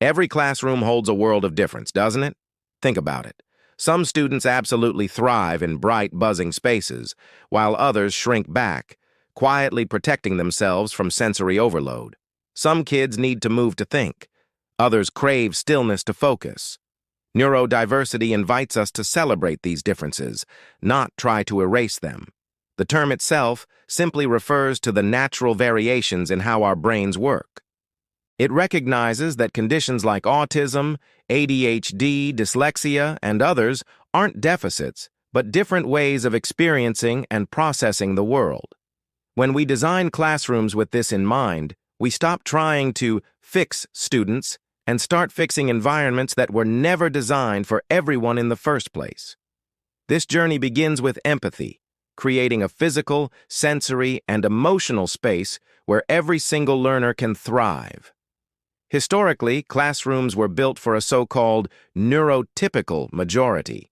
Every classroom holds a world of difference, doesn't it? Think about it. Some students absolutely thrive in bright, buzzing spaces, while others shrink back, quietly protecting themselves from sensory overload. Some kids need to move to think. Others crave stillness to focus. Neurodiversity invites us to celebrate these differences, not try to erase them. The term itself simply refers to the natural variations in how our brains work. It recognizes that conditions like autism, ADHD, dyslexia, and others aren't deficits, but different ways of experiencing and processing the world. When we design classrooms with this in mind, we stop trying to fix students and start fixing environments that were never designed for everyone in the first place. This journey begins with empathy, creating a physical, sensory, and emotional space where every single learner can thrive. Historically, classrooms were built for a so-called neurotypical majority.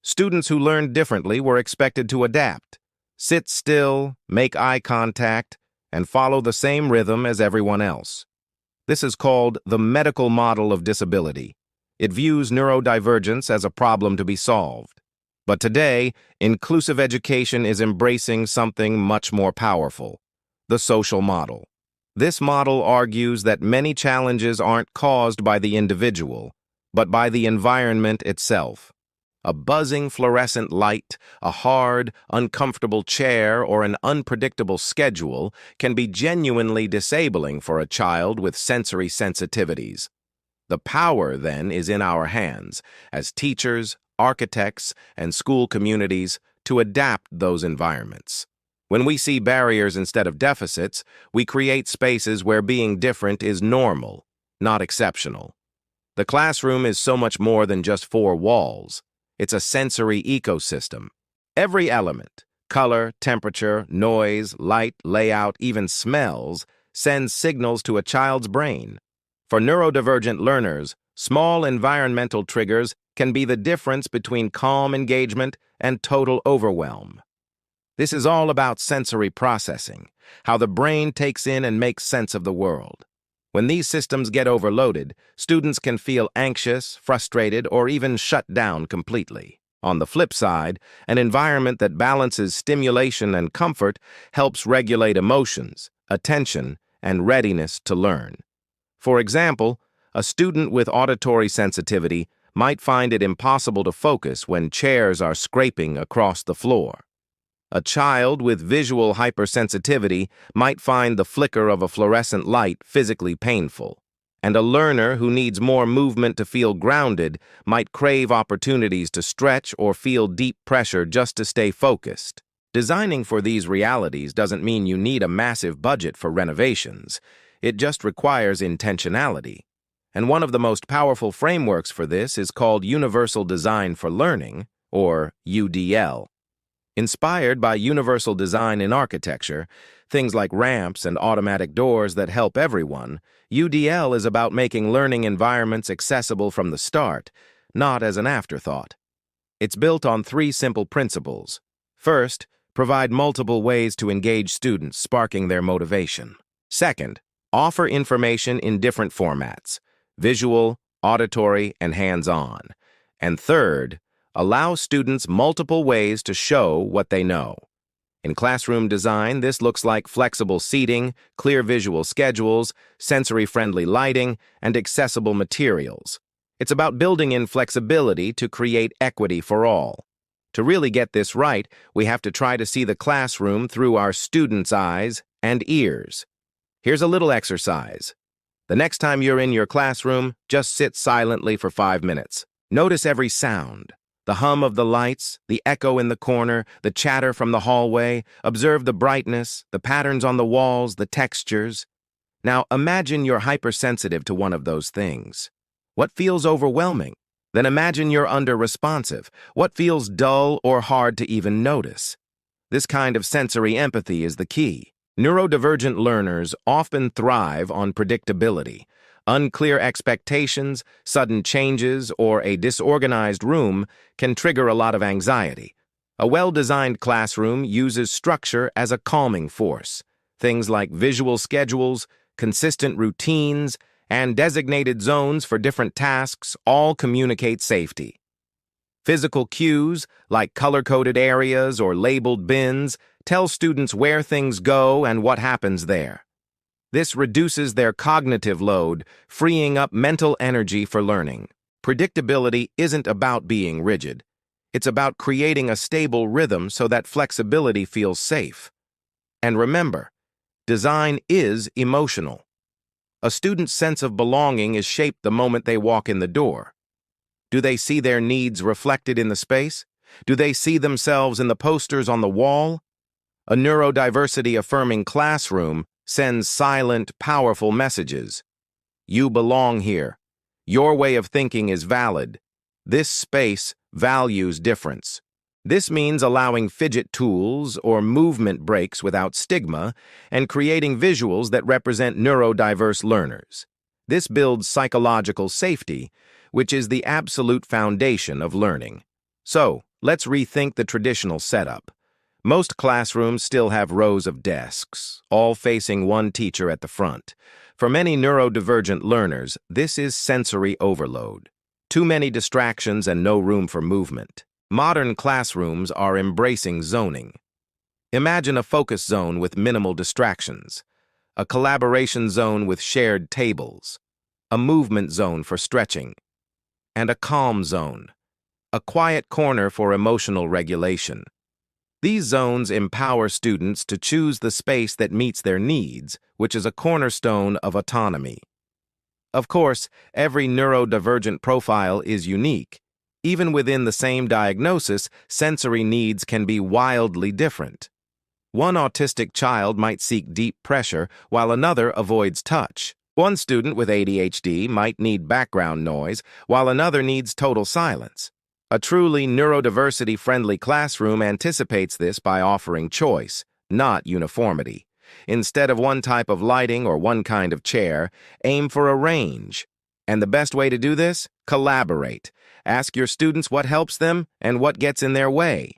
Students who learned differently were expected to adapt, sit still, make eye contact, and follow the same rhythm as everyone else. This is called the medical model of disability. It views neurodivergence as a problem to be solved. But today, inclusive education is embracing something much more powerful: the social model. This model argues that many challenges aren't caused by the individual, but by the environment itself. A buzzing fluorescent light, a hard, uncomfortable chair, or an unpredictable schedule can be genuinely disabling for a child with sensory sensitivities. The power, then, is in our hands, as teachers, architects, and school communities, to adapt those environments. When we see barriers instead of deficits, we create spaces where being different is normal, not exceptional. The classroom is so much more than just four walls. It's a sensory ecosystem. Every element, color, temperature, noise, light, layout, even smells, sends signals to a child's brain. For neurodivergent learners, small environmental triggers can be the difference between calm engagement and total overwhelm. This is all about sensory processing, how the brain takes in and makes sense of the world. When these systems get overloaded, students can feel anxious, frustrated, or even shut down completely. On the flip side, an environment that balances stimulation and comfort helps regulate emotions, attention, and readiness to learn. For example, a student with auditory sensitivity might find it impossible to focus when chairs are scraping across the floor. A child with visual hypersensitivity might find the flicker of a fluorescent light physically painful, and a learner who needs more movement to feel grounded might crave opportunities to stretch or feel deep pressure just to stay focused. Designing for these realities doesn't mean you need a massive budget for renovations. It just requires intentionality. And one of the most powerful frameworks for this is called Universal Design for Learning, or UDL. Inspired by universal design in architecture, things like ramps and automatic doors that help everyone, UDL is about making learning environments accessible from the start, not as an afterthought. It's built on three simple principles. First, provide multiple ways to engage students, sparking their motivation. Second, offer information in different formats: visual, auditory, and hands-on. And third, allow students multiple ways to show what they know. In classroom design, this looks like flexible seating, clear visual schedules, sensory-friendly lighting, and accessible materials. It's about building in flexibility to create equity for all. To really get this right, we have to try to see the classroom through our students' eyes and ears. Here's a little exercise. The next time you're in your classroom, just sit silently for 5 minutes. Notice every sound. The hum of the lights, the echo in the corner, the chatter from the hallway. Observe the brightness, the patterns on the walls, the textures. Now imagine you're hypersensitive to one of those things. What feels overwhelming? Then imagine you're under-responsive. What feels dull or hard to even notice? This kind of sensory empathy is the key. Neurodivergent learners often thrive on predictability. Unclear expectations, sudden changes, or a disorganized room can trigger a lot of anxiety. A well-designed classroom uses structure as a calming force. Things like visual schedules, consistent routines, and designated zones for different tasks all communicate safety. Physical cues, like color-coded areas or labeled bins, tell students where things go and what happens there. This reduces their cognitive load, freeing up mental energy for learning. Predictability isn't about being rigid. It's about creating a stable rhythm so that flexibility feels safe. And remember, design is emotional. A student's sense of belonging is shaped the moment they walk in the door. Do they see their needs reflected in the space? Do they see themselves in the posters on the wall? A neurodiversity-affirming classroom sends silent, powerful messages. You belong here. Your way of thinking is valid. This space values difference. This means allowing fidget tools or movement breaks without stigma and creating visuals that represent neurodiverse learners. This builds psychological safety, which is the absolute foundation of learning. So, let's rethink the traditional setup. Most classrooms still have rows of desks, all facing one teacher at the front. For many neurodivergent learners, this is sensory overload. Too many distractions and no room for movement. Modern classrooms are embracing zoning. Imagine a focus zone with minimal distractions, a collaboration zone with shared tables, a movement zone for stretching, and a calm zone, a quiet corner for emotional regulation. These zones empower students to choose the space that meets their needs, which is a cornerstone of autonomy. Of course, every neurodivergent profile is unique. Even within the same diagnosis, sensory needs can be wildly different. One autistic child might seek deep pressure, while another avoids touch. One student with ADHD might need background noise, while another needs total silence. A truly neurodiversity-friendly classroom anticipates this by offering choice, not uniformity. Instead of one type of lighting or one kind of chair, aim for a range. And the best way to do this? Collaborate. Ask your students what helps them and what gets in their way.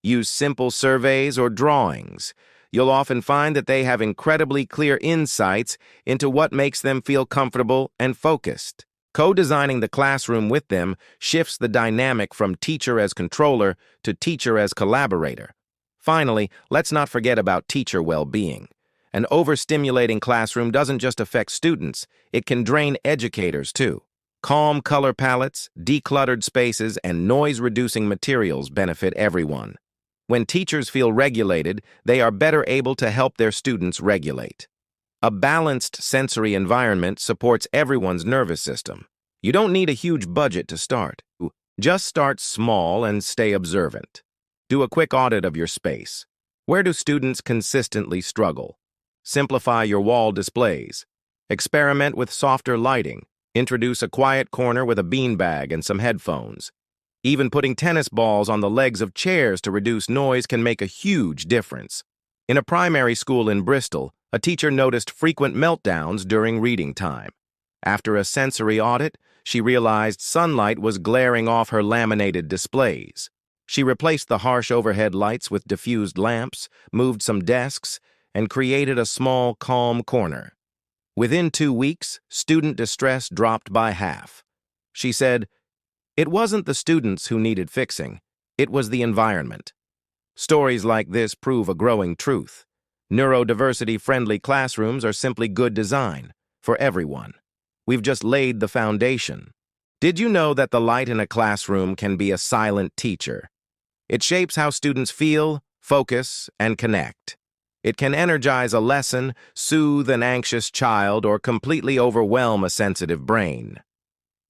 Use simple surveys or drawings. You'll often find that they have incredibly clear insights into what makes them feel comfortable and focused. Co-designing the classroom with them shifts the dynamic from teacher as controller to teacher as collaborator. Finally, let's not forget about teacher well-being. An overstimulating classroom doesn't just affect students, it can drain educators too. Calm color palettes, decluttered spaces, and noise-reducing materials benefit everyone. When teachers feel regulated, they are better able to help their students regulate. A balanced sensory environment supports everyone's nervous system. You don't need a huge budget to start. Just start small and stay observant. Do a quick audit of your space. Where do students consistently struggle? Simplify your wall displays. Experiment with softer lighting. Introduce a quiet corner with a beanbag and some headphones. Even putting tennis balls on the legs of chairs to reduce noise can make a huge difference. In a primary school in Bristol, a teacher noticed frequent meltdowns during reading time. After a sensory audit, she realized sunlight was glaring off her laminated displays. She replaced the harsh overhead lights with diffused lamps, moved some desks, and created a small, calm corner. Within 2 weeks, student distress dropped by half. She said, "It wasn't the students who needed fixing, it was the environment." Stories like this prove a growing truth. Neurodiversity-friendly classrooms are simply good design for everyone. We've just laid the foundation. Did you know that the light in a classroom can be a silent teacher? It shapes how students feel, focus, and connect. It can energize a lesson, soothe an anxious child, or completely overwhelm a sensitive brain.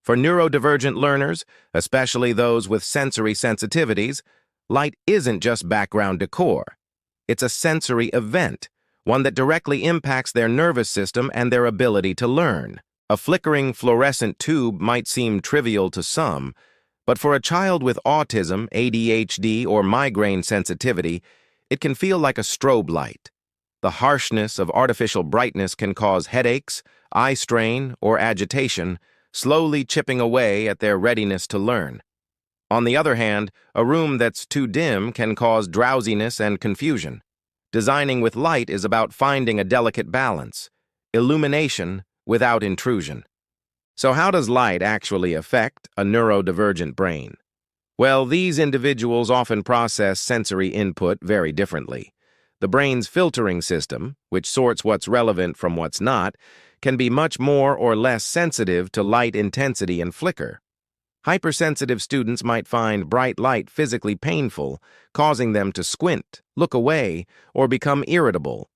For neurodivergent learners, especially those with sensory sensitivities, light isn't just background decor. It's a sensory event, one that directly impacts their nervous system and their ability to learn. A flickering fluorescent tube might seem trivial to some, but for a child with autism, ADHD, or migraine sensitivity, it can feel like a strobe light. The harshness of artificial brightness can cause headaches, eye strain, or agitation, slowly chipping away at their readiness to learn. On the other hand, a room that's too dim can cause drowsiness and confusion. Designing with light is about finding a delicate balance. Illumination, without intrusion. So how does light actually affect a neurodivergent brain? Well, these individuals often process sensory input very differently. The brain's filtering system, which sorts what's relevant from what's not, can be much more or less sensitive to light intensity and flicker. Hypersensitive students might find bright light physically painful, causing them to squint, look away, or become irritable.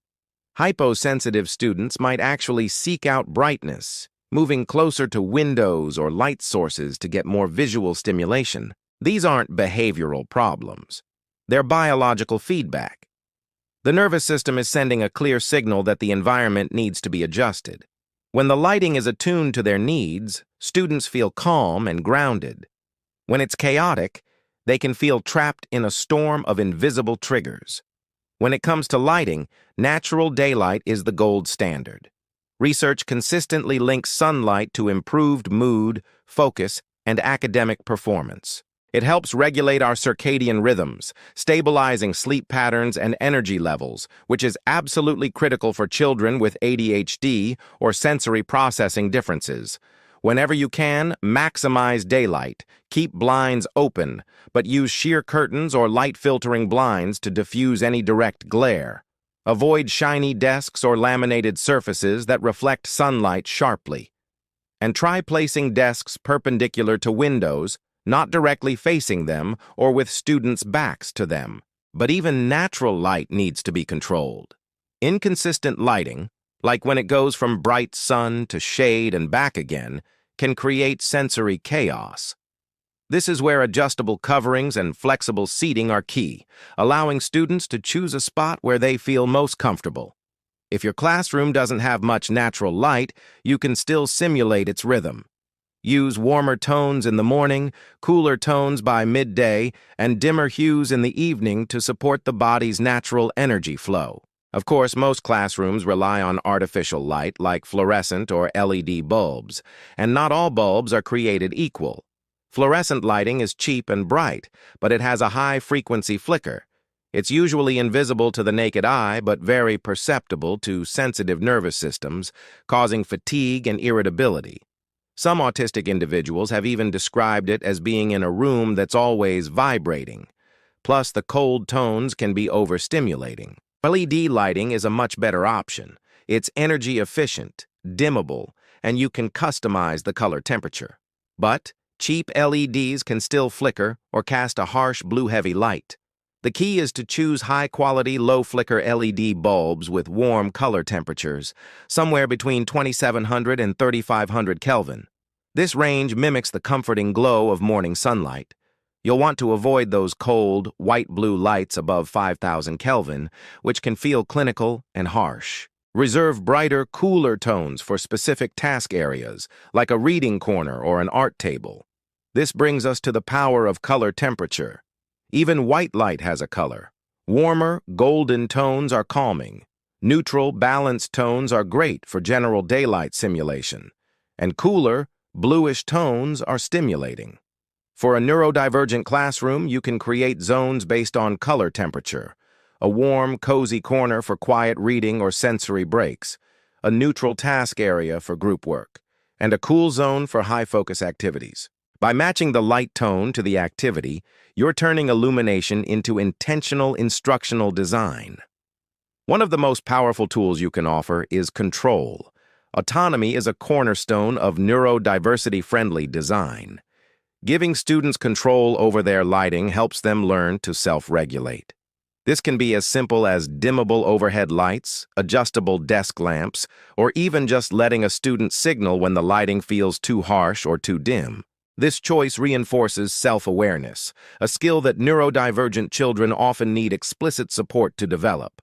Hyposensitive students might actually seek out brightness, moving closer to windows or light sources to get more visual stimulation. These aren't behavioral problems. They're biological feedback. The nervous system is sending a clear signal that the environment needs to be adjusted. When the lighting is attuned to their needs, students feel calm and grounded. When it's chaotic, they can feel trapped in a storm of invisible triggers. When it comes to lighting, natural daylight is the gold standard. Research consistently links sunlight to improved mood, focus, and academic performance. It helps regulate our circadian rhythms, stabilizing sleep patterns and energy levels, which is absolutely critical for children with ADHD or sensory processing differences. Whenever you can, maximize daylight. Keep blinds open, but use sheer curtains or light-filtering blinds to diffuse any direct glare. Avoid shiny desks or laminated surfaces that reflect sunlight sharply. And try placing desks perpendicular to windows, not directly facing them or with students' backs to them. But even natural light needs to be controlled. Inconsistent lighting, like when it goes from bright sun to shade and back again, can create sensory chaos. This is where adjustable coverings and flexible seating are key, allowing students to choose a spot where they feel most comfortable. If your classroom doesn't have much natural light, you can still simulate its rhythm. Use warmer tones in the morning, cooler tones by midday, and dimmer hues in the evening to support the body's natural energy flow. Of course, most classrooms rely on artificial light like fluorescent or LED bulbs, and not all bulbs are created equal. Fluorescent lighting is cheap and bright, but it has a high-frequency flicker. It's usually invisible to the naked eye, but very perceptible to sensitive nervous systems, causing fatigue and irritability. Some autistic individuals have even described it as being in a room that's always vibrating. Plus, the cold tones can be overstimulating. LED lighting is a much better option. It's energy efficient, dimmable, and you can customize the color temperature. But cheap LEDs can still flicker or cast a harsh blue-heavy light. The key is to choose high-quality, low-flicker LED bulbs with warm color temperatures, somewhere between 2700 and 3500 Kelvin. This range mimics the comforting glow of morning sunlight. You'll want to avoid those cold, white-blue lights above 5000 Kelvin, which can feel clinical and harsh. Reserve brighter, cooler tones for specific task areas, like a reading corner or an art table. This brings us to the power of color temperature. Even white light has a color. Warmer, golden tones are calming. Neutral, balanced tones are great for general daylight simulation. And cooler, bluish tones are stimulating. For a neurodivergent classroom, you can create zones based on color temperature. A warm, cozy corner for quiet reading or sensory breaks. A neutral task area for group work. And a cool zone for high-focus activities. By matching the light tone to the activity, you're turning illumination into intentional instructional design. One of the most powerful tools you can offer is control. Autonomy is a cornerstone of neurodiversity-friendly design. Giving students control over their lighting helps them learn to self-regulate. This can be as simple as dimmable overhead lights, adjustable desk lamps, or even just letting a student signal when the lighting feels too harsh or too dim. This choice reinforces self-awareness, a skill that neurodivergent children often need explicit support to develop.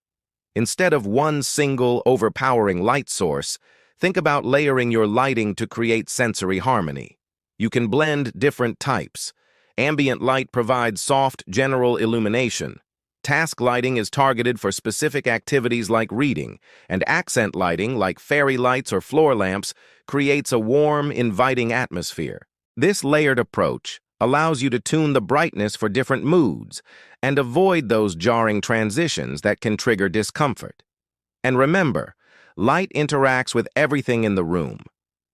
Instead of one single, overpowering light source, think about layering your lighting to create sensory harmony. You can blend different types. Ambient light provides soft, general illumination. Task lighting is targeted for specific activities like reading, and accent lighting, like fairy lights or floor lamps, creates a warm, inviting atmosphere. This layered approach allows you to tune the brightness for different moods and avoid those jarring transitions that can trigger discomfort. And remember, light interacts with everything in the room.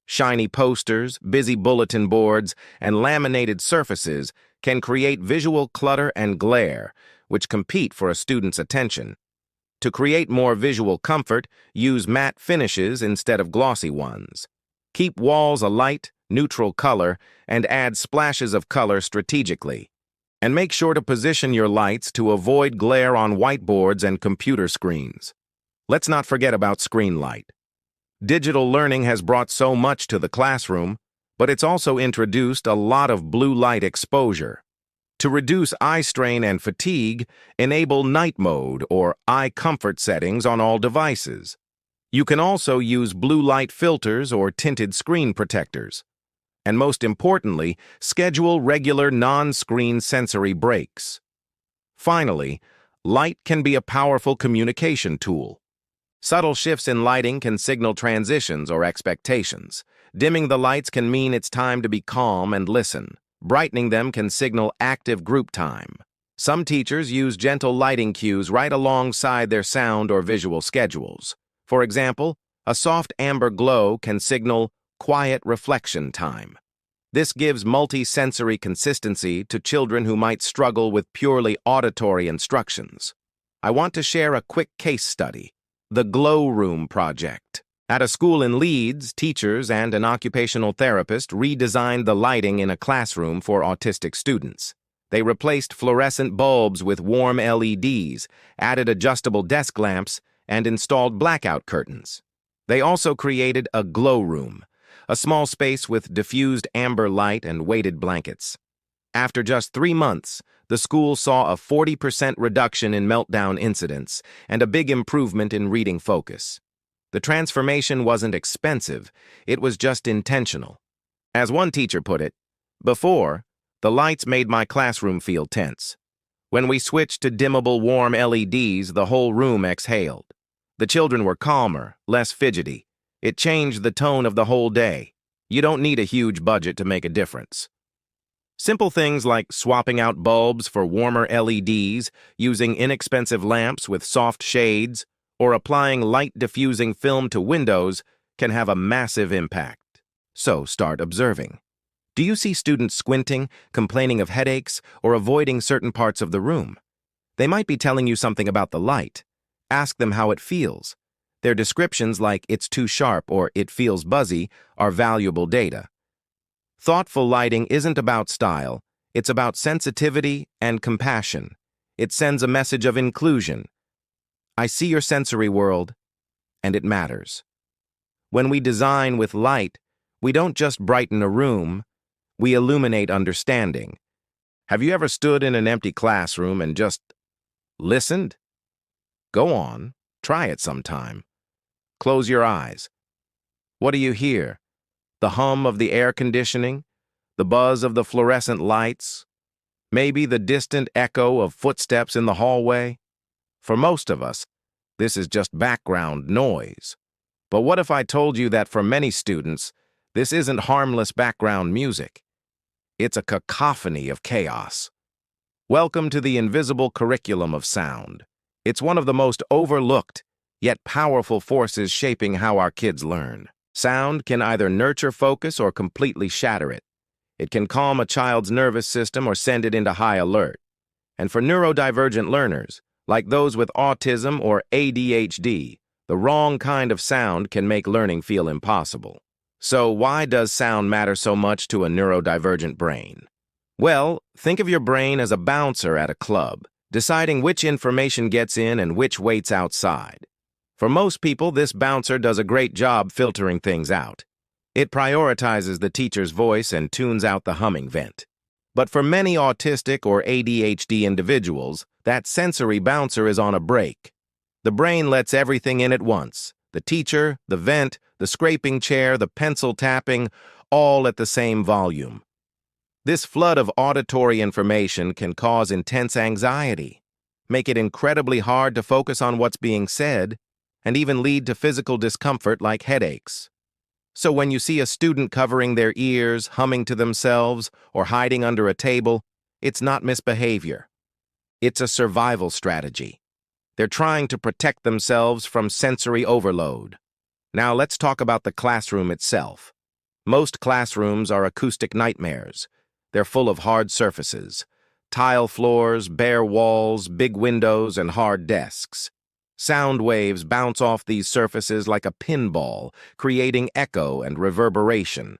Shiny posters, busy bulletin boards, and laminated surfaces can create visual clutter and glare, which compete for a student's attention. To create more visual comfort, use matte finishes instead of glossy ones. Keep walls a light, neutral color, and add splashes of color strategically. And make sure to position your lights to avoid glare on whiteboards and computer screens. Let's not forget about screen light. Digital learning has brought so much to the classroom, but it's also introduced a lot of blue light exposure. To reduce eye strain and fatigue, enable night mode or eye comfort settings on all devices. You can also use blue light filters or tinted screen protectors. And most importantly, schedule regular non-screen sensory breaks. Finally, light can be a powerful communication tool. Subtle shifts in lighting can signal transitions or expectations. Dimming the lights can mean it's time to be calm and listen. Brightening them can signal active group time. Some teachers use gentle lighting cues right alongside their sound or visual schedules. For example, a soft amber glow can signal quiet reflection time. This gives multi-sensory consistency to children who might struggle with purely auditory instructions. I want to share a quick case study, the Glow Room project. At a school in Leeds, teachers and an occupational therapist redesigned the lighting in a classroom for autistic students. They replaced fluorescent bulbs with warm LEDs, added adjustable desk lamps, and installed blackout curtains. They also created a glow room, a small space with diffused amber light and weighted blankets. After just 3 months, the school saw a 40% reduction in meltdown incidents and a big improvement in reading focus. The transformation wasn't expensive, it was just intentional. As one teacher put it, "Before, the lights made my classroom feel tense. When we switched to dimmable warm LEDs, the whole room exhaled. The children were calmer, less fidgety. It changed the tone of the whole day. You don't need a huge budget to make a difference." Simple things like swapping out bulbs for warmer LEDs, using inexpensive lamps with soft shades, or applying light diffusing film to windows can have a massive impact. So start observing. Do you see students squinting, complaining of headaches, or avoiding certain parts of the room? They might be telling you something about the light. Ask them how it feels. Their descriptions like "it's too sharp" or "it feels buzzy" are valuable data. Thoughtful lighting isn't about style, it's about sensitivity and compassion. It sends a message of inclusion. I see your sensory world, and it matters. When we design with light, we don't just brighten a room, we illuminate understanding. Have you ever stood in an empty classroom and just listened? Go on, try it sometime. Close your eyes. What do you hear? The hum of the air conditioning? The buzz of the fluorescent lights? Maybe the distant echo of footsteps in the hallway? For most of us, this is just background noise. But what if I told you that for many students, this isn't harmless background music? It's a cacophony of chaos. Welcome to the invisible curriculum of sound. It's one of the most overlooked, yet powerful forces shaping how our kids learn. Sound can either nurture focus or completely shatter it. It can calm a child's nervous system or send it into high alert. And for neurodivergent learners, like those with autism or ADHD, the wrong kind of sound can make learning feel impossible. So why does sound matter so much to a neurodivergent brain? Well, think of your brain as a bouncer at a club, deciding which information gets in and which waits outside. For most people, this bouncer does a great job filtering things out. It prioritizes the teacher's voice and tunes out the humming vent. But for many autistic or ADHD individuals, that sensory bouncer is on a break. The brain lets everything in at once: the teacher, the vent, the scraping chair, the pencil tapping, all at the same volume. This flood of auditory information can cause intense anxiety, make it incredibly hard to focus on what's being said, and even lead to physical discomfort like headaches. So when you see a student covering their ears, humming to themselves, or hiding under a table, it's not misbehavior. It's a survival strategy. They're trying to protect themselves from sensory overload. Now let's talk about the classroom itself. Most classrooms are acoustic nightmares. They're full of hard surfaces. Tile floors, bare walls, big windows, and hard desks. Sound waves bounce off these surfaces like a pinball, creating echo and reverberation.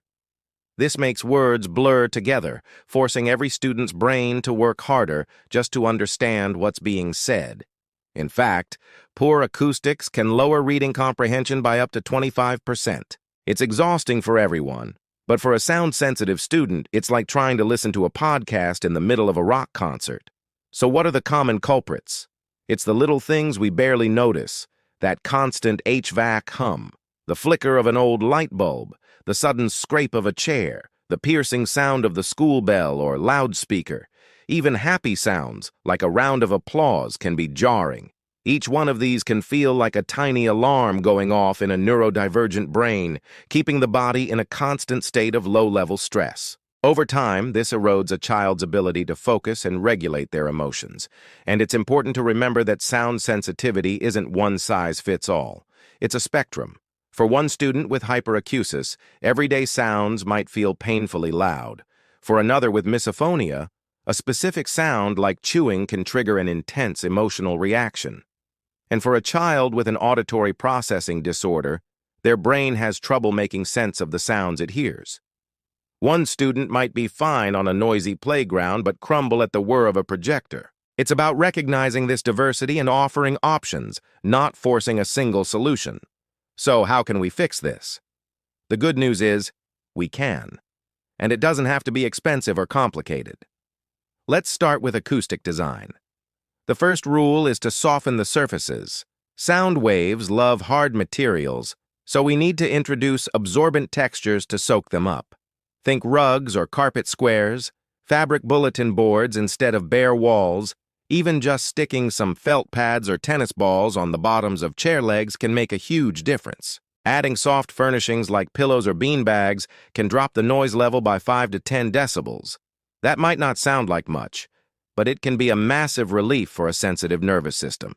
This makes words blur together, forcing every student's brain to work harder just to understand what's being said. In fact, poor acoustics can lower reading comprehension by up to 25%. It's exhausting for everyone, but for a sound-sensitive student, it's like trying to listen to a podcast in the middle of a rock concert. So what are the common culprits? It's the little things we barely notice, that constant HVAC hum, the flicker of an old light bulb, the sudden scrape of a chair, the piercing sound of the school bell or loudspeaker. Even happy sounds, like a round of applause, can be jarring. Each one of these can feel like a tiny alarm going off in a neurodivergent brain, keeping the body in a constant state of low-level stress. Over time, this erodes a child's ability to focus and regulate their emotions. And it's important to remember that sound sensitivity isn't one size fits all. It's a spectrum. For one student with hyperacusis, everyday sounds might feel painfully loud. For another with misophonia, a specific sound like chewing can trigger an intense emotional reaction. And for a child with an auditory processing disorder, their brain has trouble making sense of the sounds it hears. One student might be fine on a noisy playground but crumble at the whir of a projector. It's about recognizing this diversity and offering options, not forcing a single solution. So how can we fix this? The good news is, we can. And it doesn't have to be expensive or complicated. Let's start with acoustic design. The first rule is to soften the surfaces. Sound waves love hard materials, so we need to introduce absorbent textures to soak them up. Think rugs or carpet squares, fabric bulletin boards instead of bare walls. Even just sticking some felt pads or tennis balls on the bottoms of chair legs can make a huge difference. Adding soft furnishings like pillows or beanbags can drop the noise level by 5 to 10 decibels. That might not sound like much, but it can be a massive relief for a sensitive nervous system.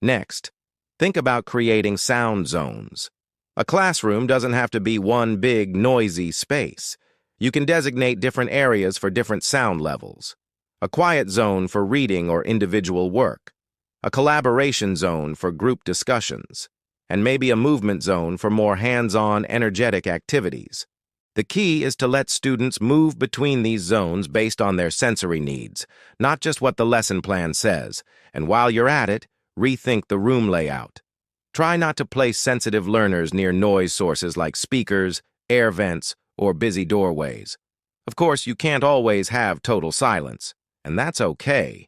Next, think about creating sound zones. A classroom doesn't have to be one big, noisy space. You can designate different areas for different sound levels. A quiet zone for reading or individual work, a collaboration zone for group discussions, and maybe a movement zone for more hands-on, energetic activities. The key is to let students move between these zones based on their sensory needs, not just what the lesson plan says. And while you're at it, rethink the room layout. Try not to place sensitive learners near noise sources like speakers, air vents, or busy doorways. Of course, you can't always have total silence. And that's okay.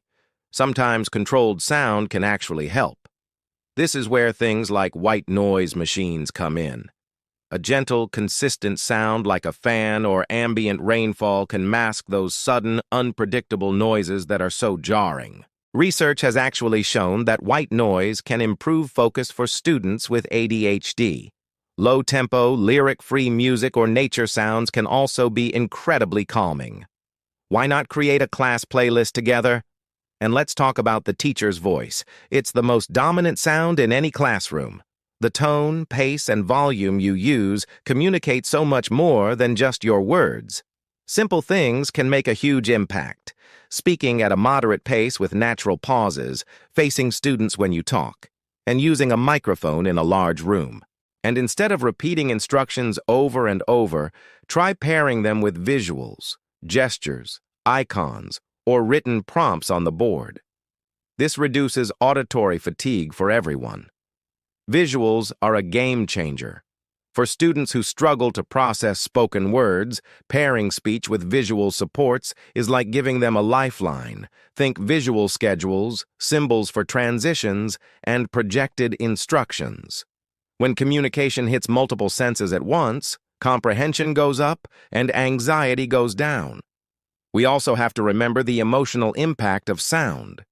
Sometimes controlled sound can actually help. This is where things like white noise machines come in. A gentle, consistent sound like a fan or ambient rainfall can mask those sudden, unpredictable noises that are so jarring. Research has actually shown that white noise can improve focus for students with ADHD. Low-tempo, lyric-free music or nature sounds can also be incredibly calming. Why not create a class playlist together? And let's talk about the teacher's voice. It's the most dominant sound in any classroom. The tone, pace, and volume you use communicate so much more than just your words. Simple things can make a huge impact. Speaking at a moderate pace with natural pauses, facing students when you talk, and using a microphone in a large room. And instead of repeating instructions over and over, try pairing them with visuals, gestures, icons, or written prompts on the board. This reduces auditory fatigue for everyone. Visuals are a game changer. For students who struggle to process spoken words, pairing speech with visual supports is like giving them a lifeline. Think visual schedules, symbols for transitions, and projected instructions. When communication hits multiple senses at once, comprehension goes up and anxiety goes down. We also have to remember the emotional impact of sound.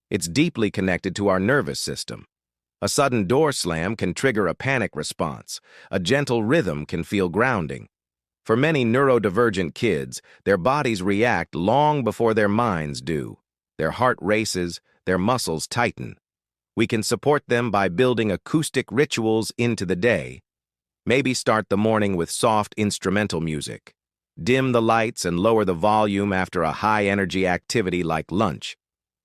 It's deeply connected to our nervous system. A sudden door slam can trigger a panic response. A gentle rhythm can feel grounding. For many neurodivergent kids, their bodies react long before their minds do. Their heart races, their muscles tighten. We can support them by building acoustic rituals into the day, Maybe start the morning with soft instrumental music. Dim the lights and lower the volume after a high-energy activity like lunch.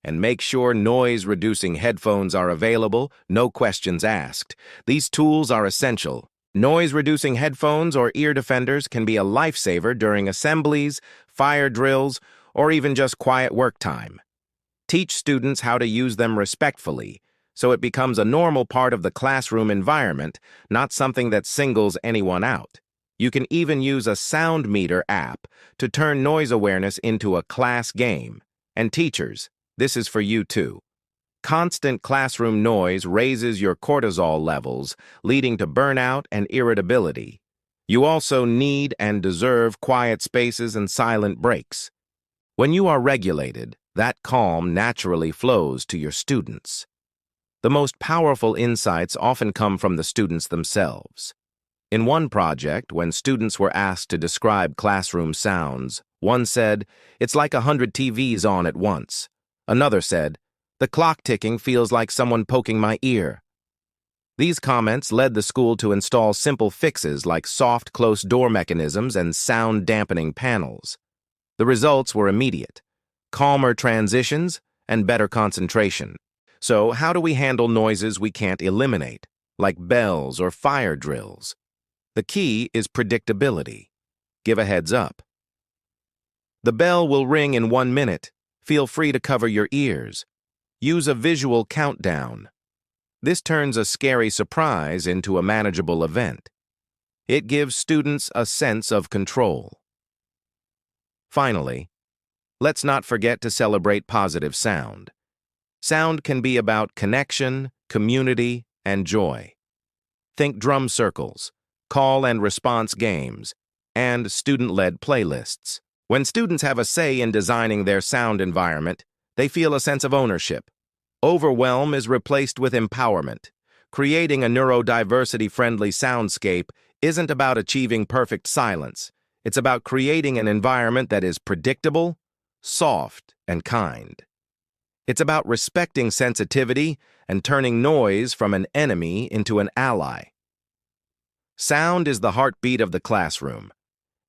And make sure noise-reducing headphones are available, no questions asked. These tools are essential. Noise-reducing headphones or ear defenders can be a lifesaver during assemblies, fire drills, or even just quiet work time. Teach students how to use them respectfully, so it becomes a normal part of the classroom environment, not something that singles anyone out. You can even use a sound meter app to turn noise awareness into a class game. And teachers, this is for you too. Constant classroom noise raises your cortisol levels, leading to burnout and irritability. You also need and deserve quiet spaces and silent breaks. When you are regulated, that calm naturally flows to your students. The most powerful insights often come from the students themselves. In one project, when students were asked to describe classroom sounds, one said, "It's like 100 TVs on at once." Another said, "The clock ticking feels like someone poking my ear." These comments led the school to install simple fixes like soft closed door mechanisms and sound dampening panels. The results were immediate: calmer transitions and better concentration. So, how do we handle noises we can't eliminate, like bells or fire drills? The key is predictability. Give a heads up. The bell will ring in 1 minute. Feel free to cover your ears. Use a visual countdown. This turns a scary surprise into a manageable event. It gives students a sense of control. Finally, let's not forget to celebrate positive sound. Sound can be about connection, community, and joy. Think drum circles, call and response games, and student-led playlists. When students have a say in designing their sound environment, they feel a sense of ownership. Overwhelm is replaced with empowerment. Creating a neurodiversity-friendly soundscape isn't about achieving perfect silence. It's about creating an environment that is predictable, soft, and kind. It's about respecting sensitivity and turning noise from an enemy into an ally. Sound is the heartbeat of the classroom,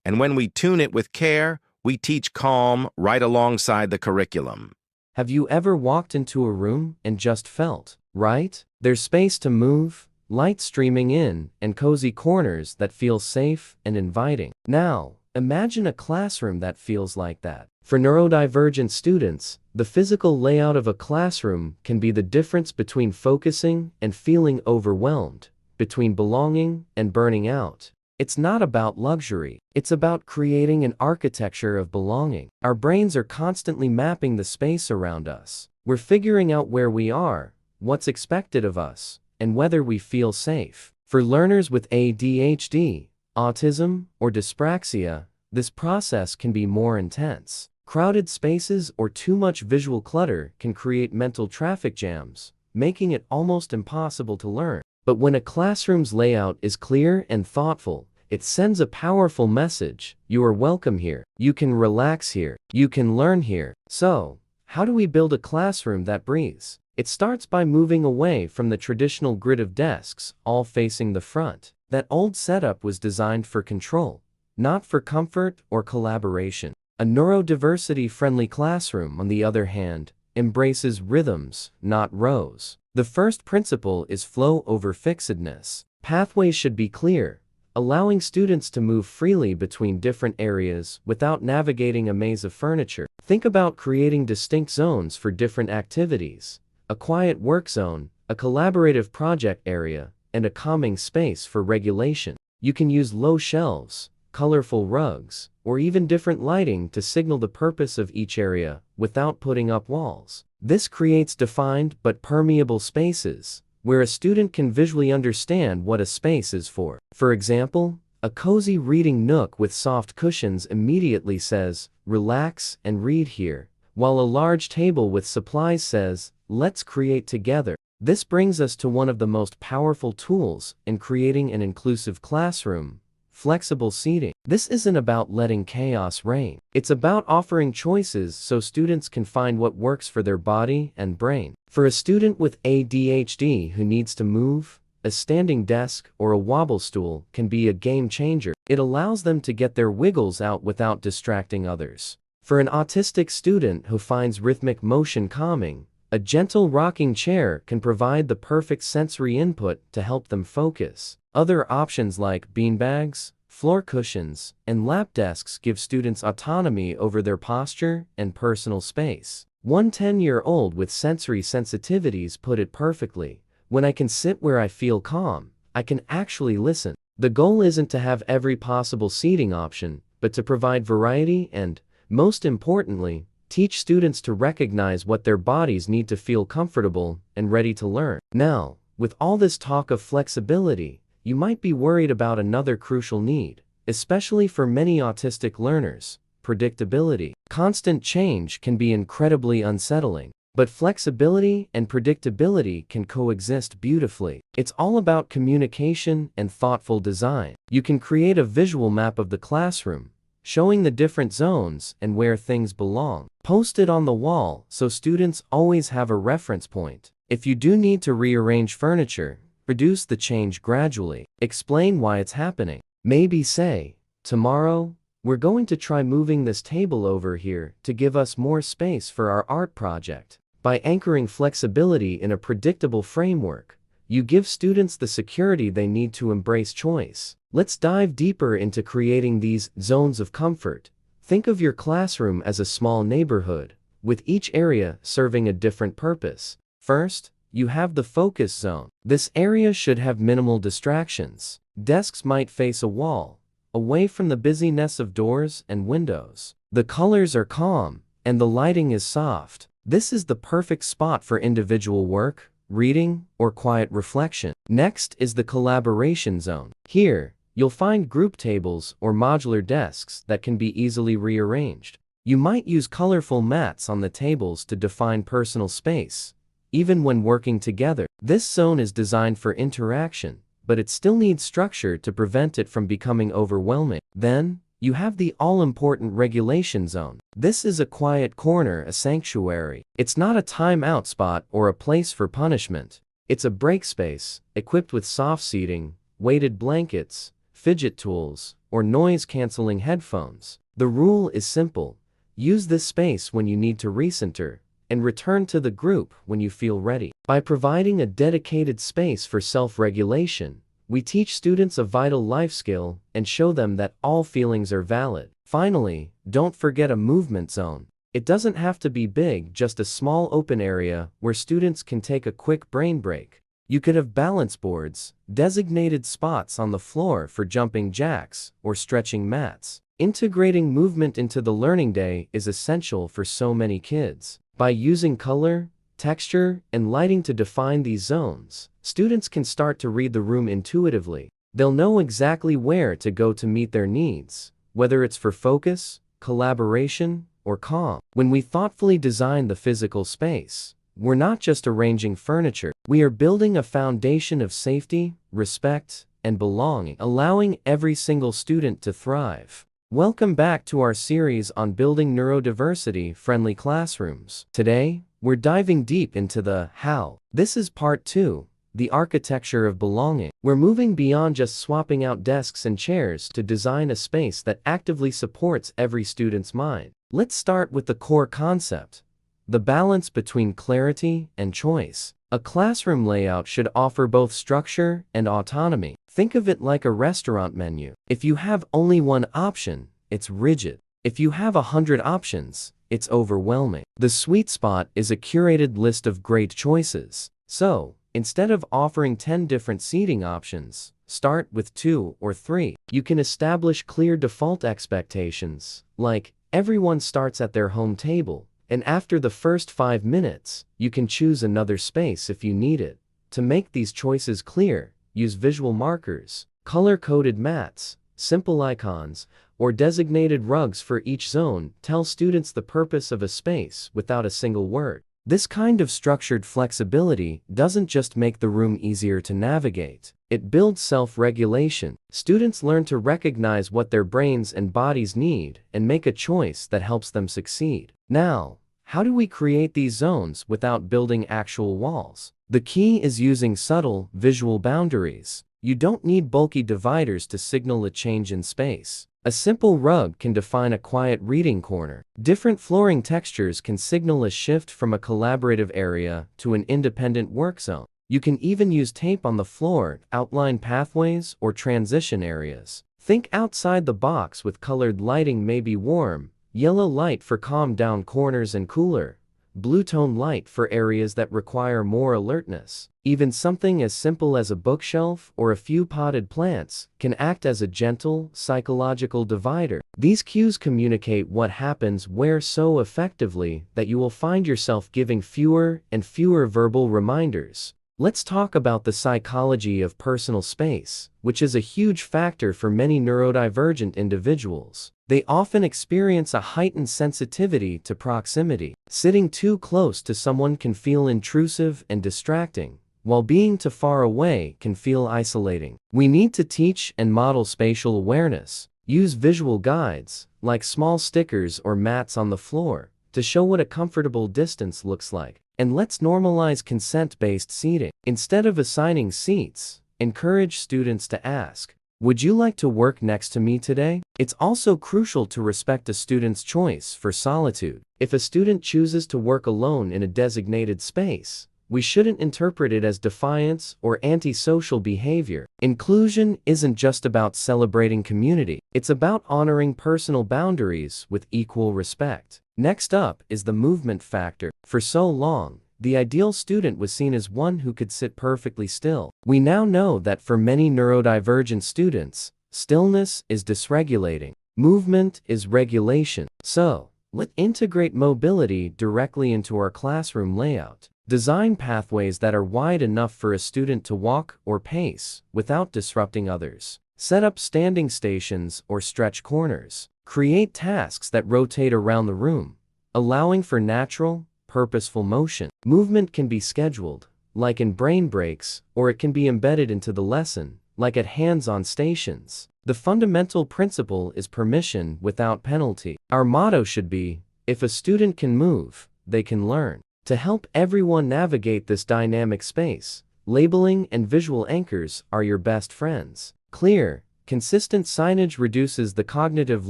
and when we tune it with care, we teach calm right alongside the curriculum. Have you ever walked into a room and just felt right? There's space to move, light streaming in, and cozy corners that feel safe and inviting. Now, imagine a classroom that feels like that. For neurodivergent students, the physical layout of a classroom can be the difference between focusing and feeling overwhelmed, between belonging and burning out. It's not about luxury. It's about creating an architecture of belonging. Our brains are constantly mapping the space around us. We're figuring out where we are, what's expected of us, and whether we feel safe. For learners with ADHD, autism, or dyspraxia, this process can be more intense. Crowded spaces or too much visual clutter can create mental traffic jams, making it almost impossible to learn. But when a classroom's layout is clear and thoughtful, it sends a powerful message. You are welcome here. You can relax here. You can learn here. So, how do we build a classroom that breathes? It starts by moving away from the traditional grid of desks, all facing the front. That old setup was designed for control, not for comfort or collaboration. A neurodiversity-friendly classroom, on the other hand, embraces rhythms, not rows. The first principle is flow over fixedness. Pathways should be clear, allowing students to move freely between different areas without navigating a maze of furniture. Think about creating distinct zones for different activities: a quiet work zone, a collaborative project area, and a calming space for regulation. You can use low shelves, colorful rugs, or even different lighting to signal the purpose of each area without putting up walls. This creates defined but permeable spaces, where a student can visually understand what a space is for. For example, a cozy reading nook with soft cushions immediately says, "Relax and read here," while a large table with supplies says, "Let's create together." This brings us to one of the most powerful tools in creating an inclusive classroom: flexible seating. This isn't about letting chaos reign. It's about offering choices so students can find what works for their body and brain. For a student with ADHD who needs to move, a standing desk or a wobble stool can be a game changer. It allows them to get their wiggles out without distracting others. For an autistic student who finds rhythmic motion calming, a gentle rocking chair can provide the perfect sensory input to help them focus. Other options like beanbags, floor cushions, and lap desks give students autonomy over their posture and personal space. One 10-year-old with sensory sensitivities put it perfectly: "When I can sit where I feel calm, I can actually listen." The goal isn't to have every possible seating option, but to provide variety and, most importantly, teach students to recognize what their bodies need to feel comfortable and ready to learn. Now, with all this talk of flexibility, you might be worried about another crucial need, especially for many autistic learners: predictability. Constant change can be incredibly unsettling, but flexibility and predictability can coexist beautifully. It's all about communication and thoughtful design. You can create a visual map of the classroom, showing the different zones and where things belong. Post it on the wall so students always have a reference point. If you do need to rearrange furniture, reduce the change gradually. Explain why it's happening. Maybe say, "Tomorrow, we're going to try moving this table over here to give us more space for our art project." By anchoring flexibility in a predictable framework, you give students the security they need to embrace choice. Let's dive deeper into creating these zones of comfort. Think of your classroom as a small neighborhood, with each area serving a different purpose. First, you have the focus zone. This area should have minimal distractions. Desks might face a wall, away from the busyness of doors and windows. The colors are calm, and the lighting is soft. This is the perfect spot for individual work, reading, or quiet reflection. Next is the collaboration zone. Here, you'll find group tables or modular desks that can be easily rearranged. You might use colorful mats on the tables to define personal space, even when working together. This zone is designed for interaction, but it still needs structure to prevent it from becoming overwhelming. Then, you have the all-important regulation zone. This is a quiet corner, a sanctuary. It's not a time-out spot or a place for punishment. It's a break space, equipped with soft seating, weighted blankets, fidget tools, or noise-canceling headphones. The rule is simple: use this space when you need to recenter, and return to the group when you feel ready. By providing a dedicated space for self-regulation, we teach students a vital life skill and show them that all feelings are valid. Finally, don't forget a movement zone. It doesn't have to be big, just a small open area where students can take a quick brain break. You could have balance boards, designated spots on the floor for jumping jacks, or stretching mats. Integrating movement into the learning day is essential for so many kids. By using color, texture, and lighting to define these zones, students can start to read the room intuitively. They'll know exactly where to go to meet their needs, whether it's for focus, collaboration, or calm. When we thoughtfully design the physical space, we're not just arranging furniture. We are building a foundation of safety, respect, and belonging, allowing every single student to thrive. Welcome back to our series on building neurodiversity-friendly classrooms. Today, we're diving deep into the how. This is part 2, the architecture of belonging. We're moving beyond just swapping out desks and chairs to design a space that actively supports every student's mind. Let's start with the core concept: the balance between clarity and choice. A classroom layout should offer both structure and autonomy. Think of it like a restaurant menu. If you have only one option, it's rigid. If you have 100 options, it's overwhelming. The sweet spot is a curated list of great choices. So, instead of offering 10 different seating options, start with 2 or 3. You can establish clear default expectations, like everyone starts at their home table, and after the first 5 minutes, you can choose another space if you need it. To make these choices clear, use visual markers, color-coded mats, simple icons, or designated rugs for each zone. Tell students the purpose of a space without a single word. This kind of structured flexibility doesn't just make the room easier to navigate, it builds self-regulation. Students learn to recognize what their brains and bodies need and make a choice that helps them succeed. Now, how do we create these zones without building actual walls? The key is using subtle, visual boundaries. You don't need bulky dividers to signal a change in space. A simple rug can define a quiet reading corner. Different flooring textures can signal a shift from a collaborative area to an independent work zone. You can even use tape on the floor, outline pathways, or transition areas. Think outside the box with colored lighting, maybe warm, yellow light for calm down corners and cooler, blue tone light for areas that require more alertness. Even something as simple as a bookshelf or a few potted plants can act as a gentle, psychological divider. These cues communicate what happens where so effectively that you will find yourself giving fewer and fewer verbal reminders. Let's talk about the psychology of personal space, which is a huge factor for many neurodivergent individuals. They often experience a heightened sensitivity to proximity. Sitting too close to someone can feel intrusive and distracting, while being too far away can feel isolating. We need to teach and model spatial awareness. Use visual guides, like small stickers or mats on the floor, to show what a comfortable distance looks like. And let's normalize consent-based seating. Instead of assigning seats, encourage students to ask, "Would you like to work next to me today?" It's also crucial to respect a student's choice for solitude. If a student chooses to work alone in a designated space, we shouldn't interpret it as defiance or antisocial behavior. Inclusion isn't just about celebrating community. It's about honoring personal boundaries with equal respect. Next up is the movement factor. For so long, the ideal student was seen as one who could sit perfectly still. We now know that for many neurodivergent students, stillness is dysregulating. Movement is regulation. So, let's integrate mobility directly into our classroom layout. Design pathways that are wide enough for a student to walk or pace without disrupting others. Set up standing stations or stretch corners. Create tasks that rotate around the room, allowing for natural, purposeful motion. Movement can be scheduled, like in brain breaks, or it can be embedded into the lesson, like at hands-on stations. The fundamental principle is permission without penalty. Our motto should be, if a student can move, they can learn. To help everyone navigate this dynamic space, labeling and visual anchors are your best friends. Clear, consistent signage reduces the cognitive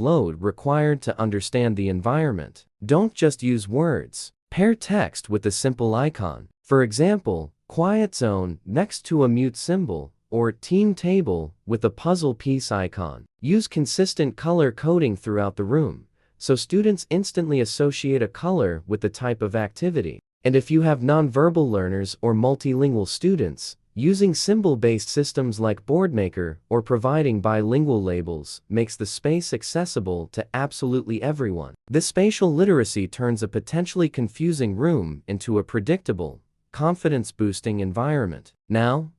load required to understand the environment. Don't just use words. Pair text with a simple icon. For example, quiet zone next to a mute symbol, or team table with a puzzle piece icon. Use consistent color coding throughout the room, so students instantly associate a color with the type of activity. And if you have nonverbal learners or multilingual students, using symbol-based systems like BoardMaker or providing bilingual labels makes the space accessible to absolutely everyone. This spatial literacy turns a potentially confusing room into a predictable, confidence-boosting environment. Now,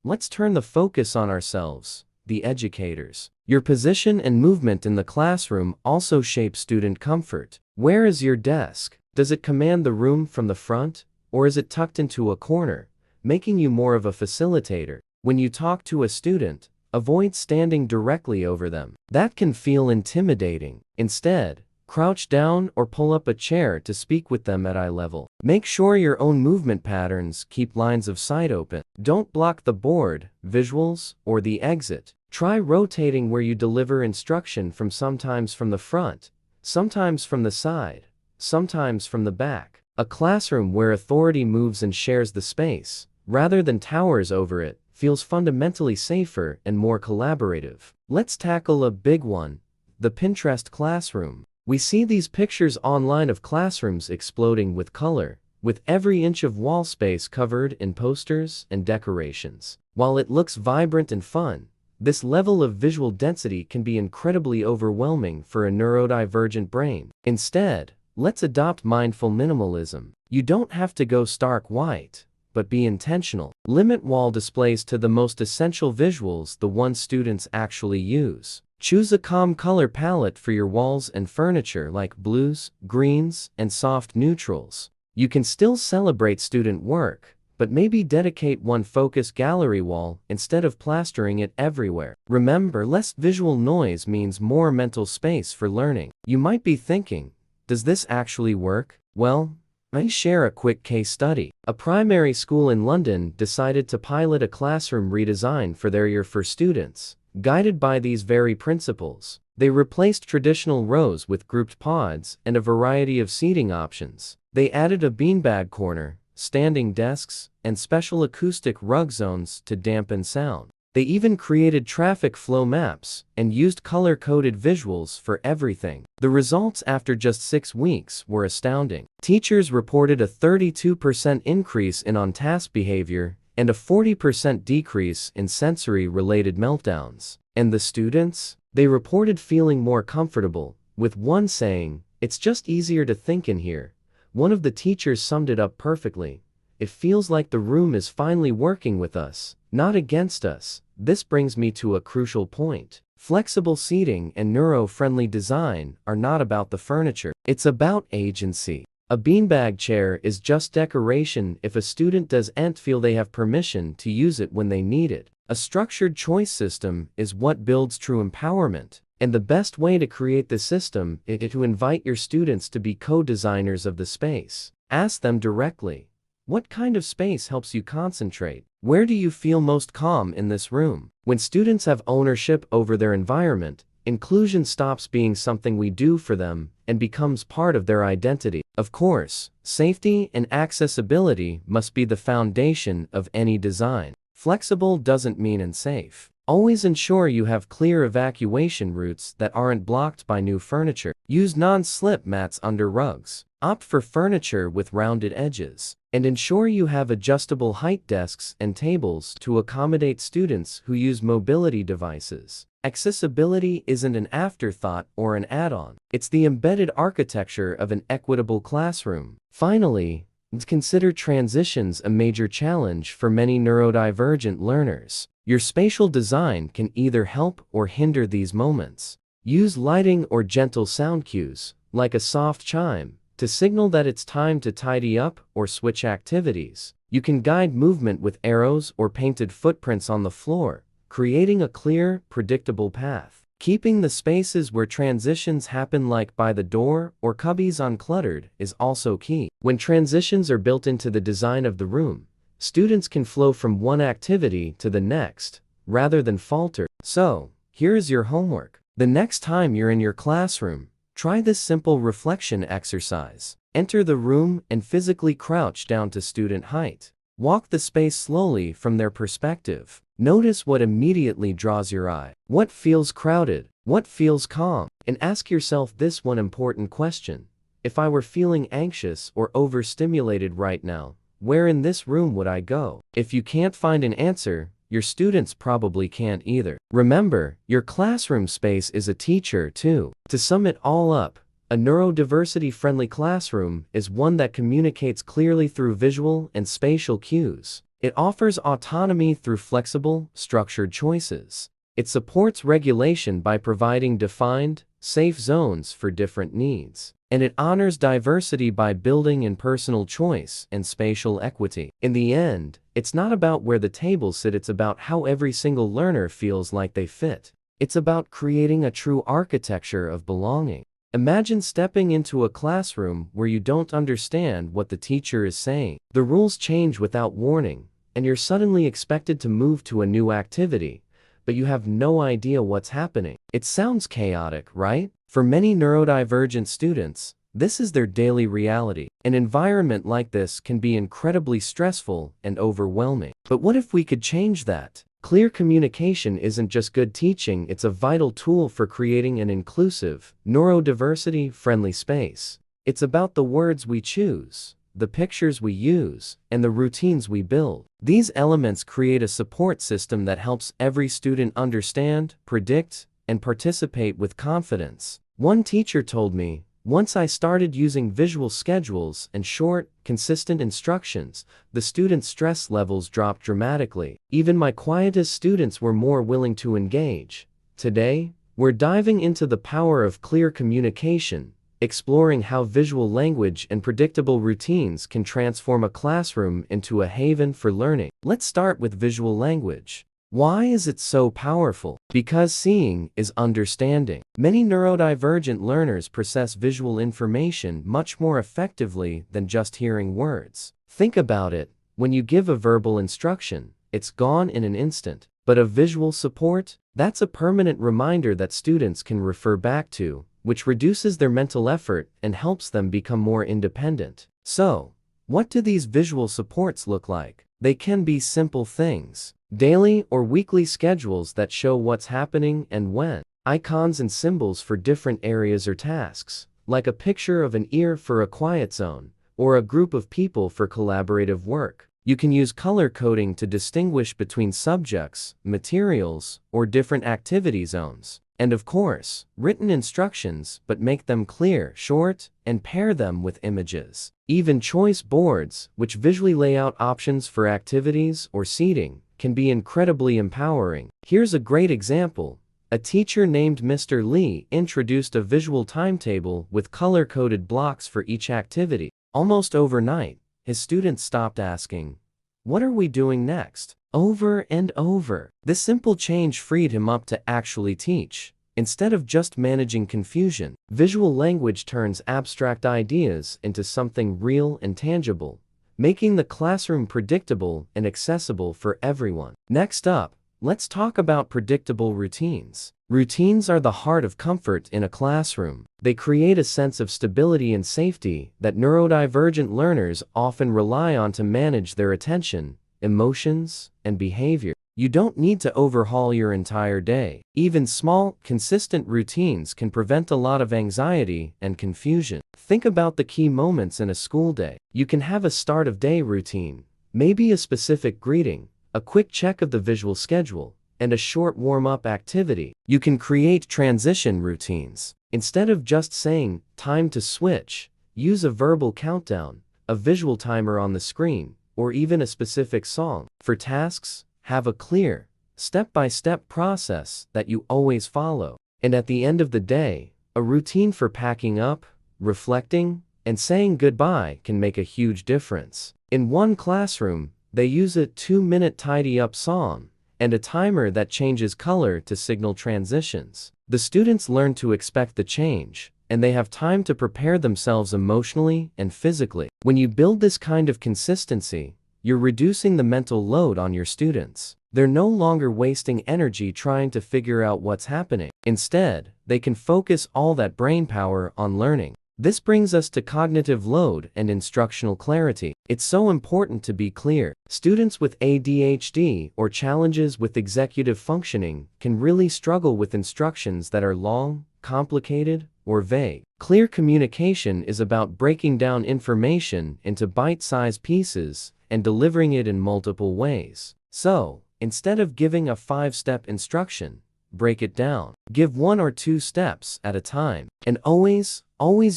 let's turn the focus on ourselves, the educators. Your position and movement in the classroom also shape student comfort. Where is your desk? Does it command the room from the front, or is it tucked into a corner, making you more of a facilitator? When you talk to a student, avoid standing directly over them. That can feel intimidating. Instead, crouch down or pull up a chair to speak with them at eye level. Make sure your own movement patterns keep lines of sight open. Don't block the board, visuals, or the exit. Try rotating where you deliver instruction from sometimes from the front, sometimes from the side, sometimes from the back. A classroom where authority moves and shares the space, rather than towers over it, feels fundamentally safer and more collaborative. Let's tackle a big one, the Pinterest classroom. We see these pictures online of classrooms exploding with color, with every inch of wall space covered in posters and decorations. While it looks vibrant and fun, this level of visual density can be incredibly overwhelming for a neurodivergent brain. Instead, let's adopt mindful minimalism. You don't have to go stark white, but be intentional. Limit wall displays to the most essential visuals, the ones students actually use. Choose a calm color palette for your walls and furniture, like blues, greens, and soft neutrals. You can still celebrate student work, but maybe dedicate one focused gallery wall instead of plastering it everywhere. Remember, less visual noise means more mental space for learning. You might be thinking, does this actually work? Well, I share a quick case study. A primary school in London decided to pilot a classroom redesign for their year for students. Guided by these very principles, they replaced traditional rows with grouped pods and a variety of seating options. They added a beanbag corner, standing desks, and special acoustic rug zones to dampen sound. They even created traffic flow maps and used color-coded visuals for everything. The results after just 6 weeks were astounding. Teachers reported a 32% increase in on-task behavior and a 40% decrease in sensory-related meltdowns. And the students? They reported feeling more comfortable, with one saying, "It's just easier to think in here." One of the teachers summed it up perfectly. "It feels like the room is finally working with us, not against us." This brings me to a crucial point. Flexible seating and neuro-friendly design are not about the furniture. It's about agency. A beanbag chair is just decoration if a student doesn't feel they have permission to use it when they need it. A structured choice system is what builds true empowerment. And the best way to create the system is to invite your students to be co-designers of the space. Ask them directly, what kind of space helps you concentrate? Where do you feel most calm in this room? When students have ownership over their environment, inclusion stops being something we do for them and becomes part of their identity. Of course, safety and accessibility must be the foundation of any design. Flexible doesn't mean unsafe. Always ensure you have clear evacuation routes that aren't blocked by new furniture. Use non-slip mats under rugs. Opt for furniture with rounded edges. And ensure you have adjustable height desks and tables to accommodate students who use mobility devices. Accessibility isn't an afterthought or an add-on. It's the embedded architecture of an equitable classroom. Finally, consider transitions a major challenge for many neurodivergent learners. Your spatial design can either help or hinder these moments. Use lighting or gentle sound cues, like a soft chime, to signal that it's time to tidy up or switch activities. You can guide movement with arrows or painted footprints on the floor, creating a clear, predictable path. Keeping the spaces where transitions happen, like by the door or cubbies, uncluttered is also key. When transitions are built into the design of the room, students can flow from one activity to the next, rather than falter. So, here is your homework. The next time you're in your classroom, try this simple reflection exercise. Enter the room and physically crouch down to student height. Walk the space slowly from their perspective. Notice what immediately draws your eye. What feels crowded? What feels calm? And ask yourself this one important question. If I were feeling anxious or overstimulated right now, where in this room would I go? If you can't find an answer, your students probably can't either. Remember, your classroom space is a teacher too. To sum it all up, a neurodiversity-friendly classroom is one that communicates clearly through visual and spatial cues. It offers autonomy through flexible, structured choices. It supports regulation by providing defined, safe zones for different needs. And it honors diversity by building in personal choice and spatial equity. In the end, it's not about where the tables sit, it's about how every single learner feels like they fit. It's about creating a true architecture of belonging. Imagine stepping into a classroom where you don't understand what the teacher is saying. The rules change without warning, and you're suddenly expected to move to a new activity, but you have no idea what's happening. It sounds chaotic, right? For many neurodivergent students, this is their daily reality. An environment like this can be incredibly stressful and overwhelming. But what if we could change that? Clear communication isn't just good teaching, it's a vital tool for creating an inclusive, neurodiversity-friendly space. It's about the words we choose, the pictures we use, and the routines we build. These elements create a support system that helps every student understand, predict, and participate with confidence. One teacher told me, once I started using visual schedules and short, consistent instructions, the students' stress levels dropped dramatically. Even my quietest students were more willing to engage. Today, we're diving into the power of clear communication, exploring how visual language and predictable routines can transform a classroom into a haven for learning. Let's start with visual language. Why is it so powerful? Because seeing is understanding. Many neurodivergent learners process visual information much more effectively than just hearing words. Think about it. When you give a verbal instruction, it's gone in an instant. But a visual support? That's a permanent reminder that students can refer back to, which reduces their mental effort and helps them become more independent. So, what do these visual supports look like? They can be simple things. Daily or weekly schedules that show what's happening and when. Icons and symbols for different areas or tasks, like a picture of an ear for a quiet zone, or a group of people for collaborative work. You can use color coding to distinguish between subjects, materials, or different activity zones. And of course, written instructions, but make them clear, short, and pair them with images. Even choice boards, which visually lay out options for activities or seating, can be incredibly empowering. Here's a great example. A teacher named Mr. Lee introduced a visual timetable with color-coded blocks for each activity. Almost overnight, his students stopped asking, "What are we doing next?" over and over. This simple change freed him up to actually teach. Instead of just managing confusion, visual language turns abstract ideas into something real and tangible, making the classroom predictable and accessible for everyone. Next up, let's talk about predictable routines. Routines are the heart of comfort in a classroom. They create a sense of stability and safety that neurodivergent learners often rely on to manage their attention, emotions, and behavior. You don't need to overhaul your entire day. Even small, consistent routines can prevent a lot of anxiety and confusion. Think about the key moments in a school day. You can have a start of day routine, maybe a specific greeting, a quick check of the visual schedule, and a short warm-up activity. You can create transition routines. Instead of just saying, "Time to switch," use a verbal countdown, a visual timer on the screen, or even a specific song. For tasks, have a clear, step-by-step process that you always follow. And at the end of the day, a routine for packing up, reflecting, and saying goodbye can make a huge difference. In one classroom, they use a 2-minute tidy-up song and a timer that changes color to signal transitions. The students learn to expect the change, and they have time to prepare themselves emotionally and physically. When you build this kind of consistency, you're reducing the mental load on your students. They're no longer wasting energy trying to figure out what's happening. Instead, they can focus all that brain power on learning. This brings us to cognitive load and instructional clarity. It's so important to be clear. Students with ADHD or challenges with executive functioning can really struggle with instructions that are long, complicated, or vague. Clear communication is about breaking down information into bite-sized pieces and delivering it in multiple ways. So, instead of giving a 5-step instruction, break it down. Give 1 or 2 steps at a time. And always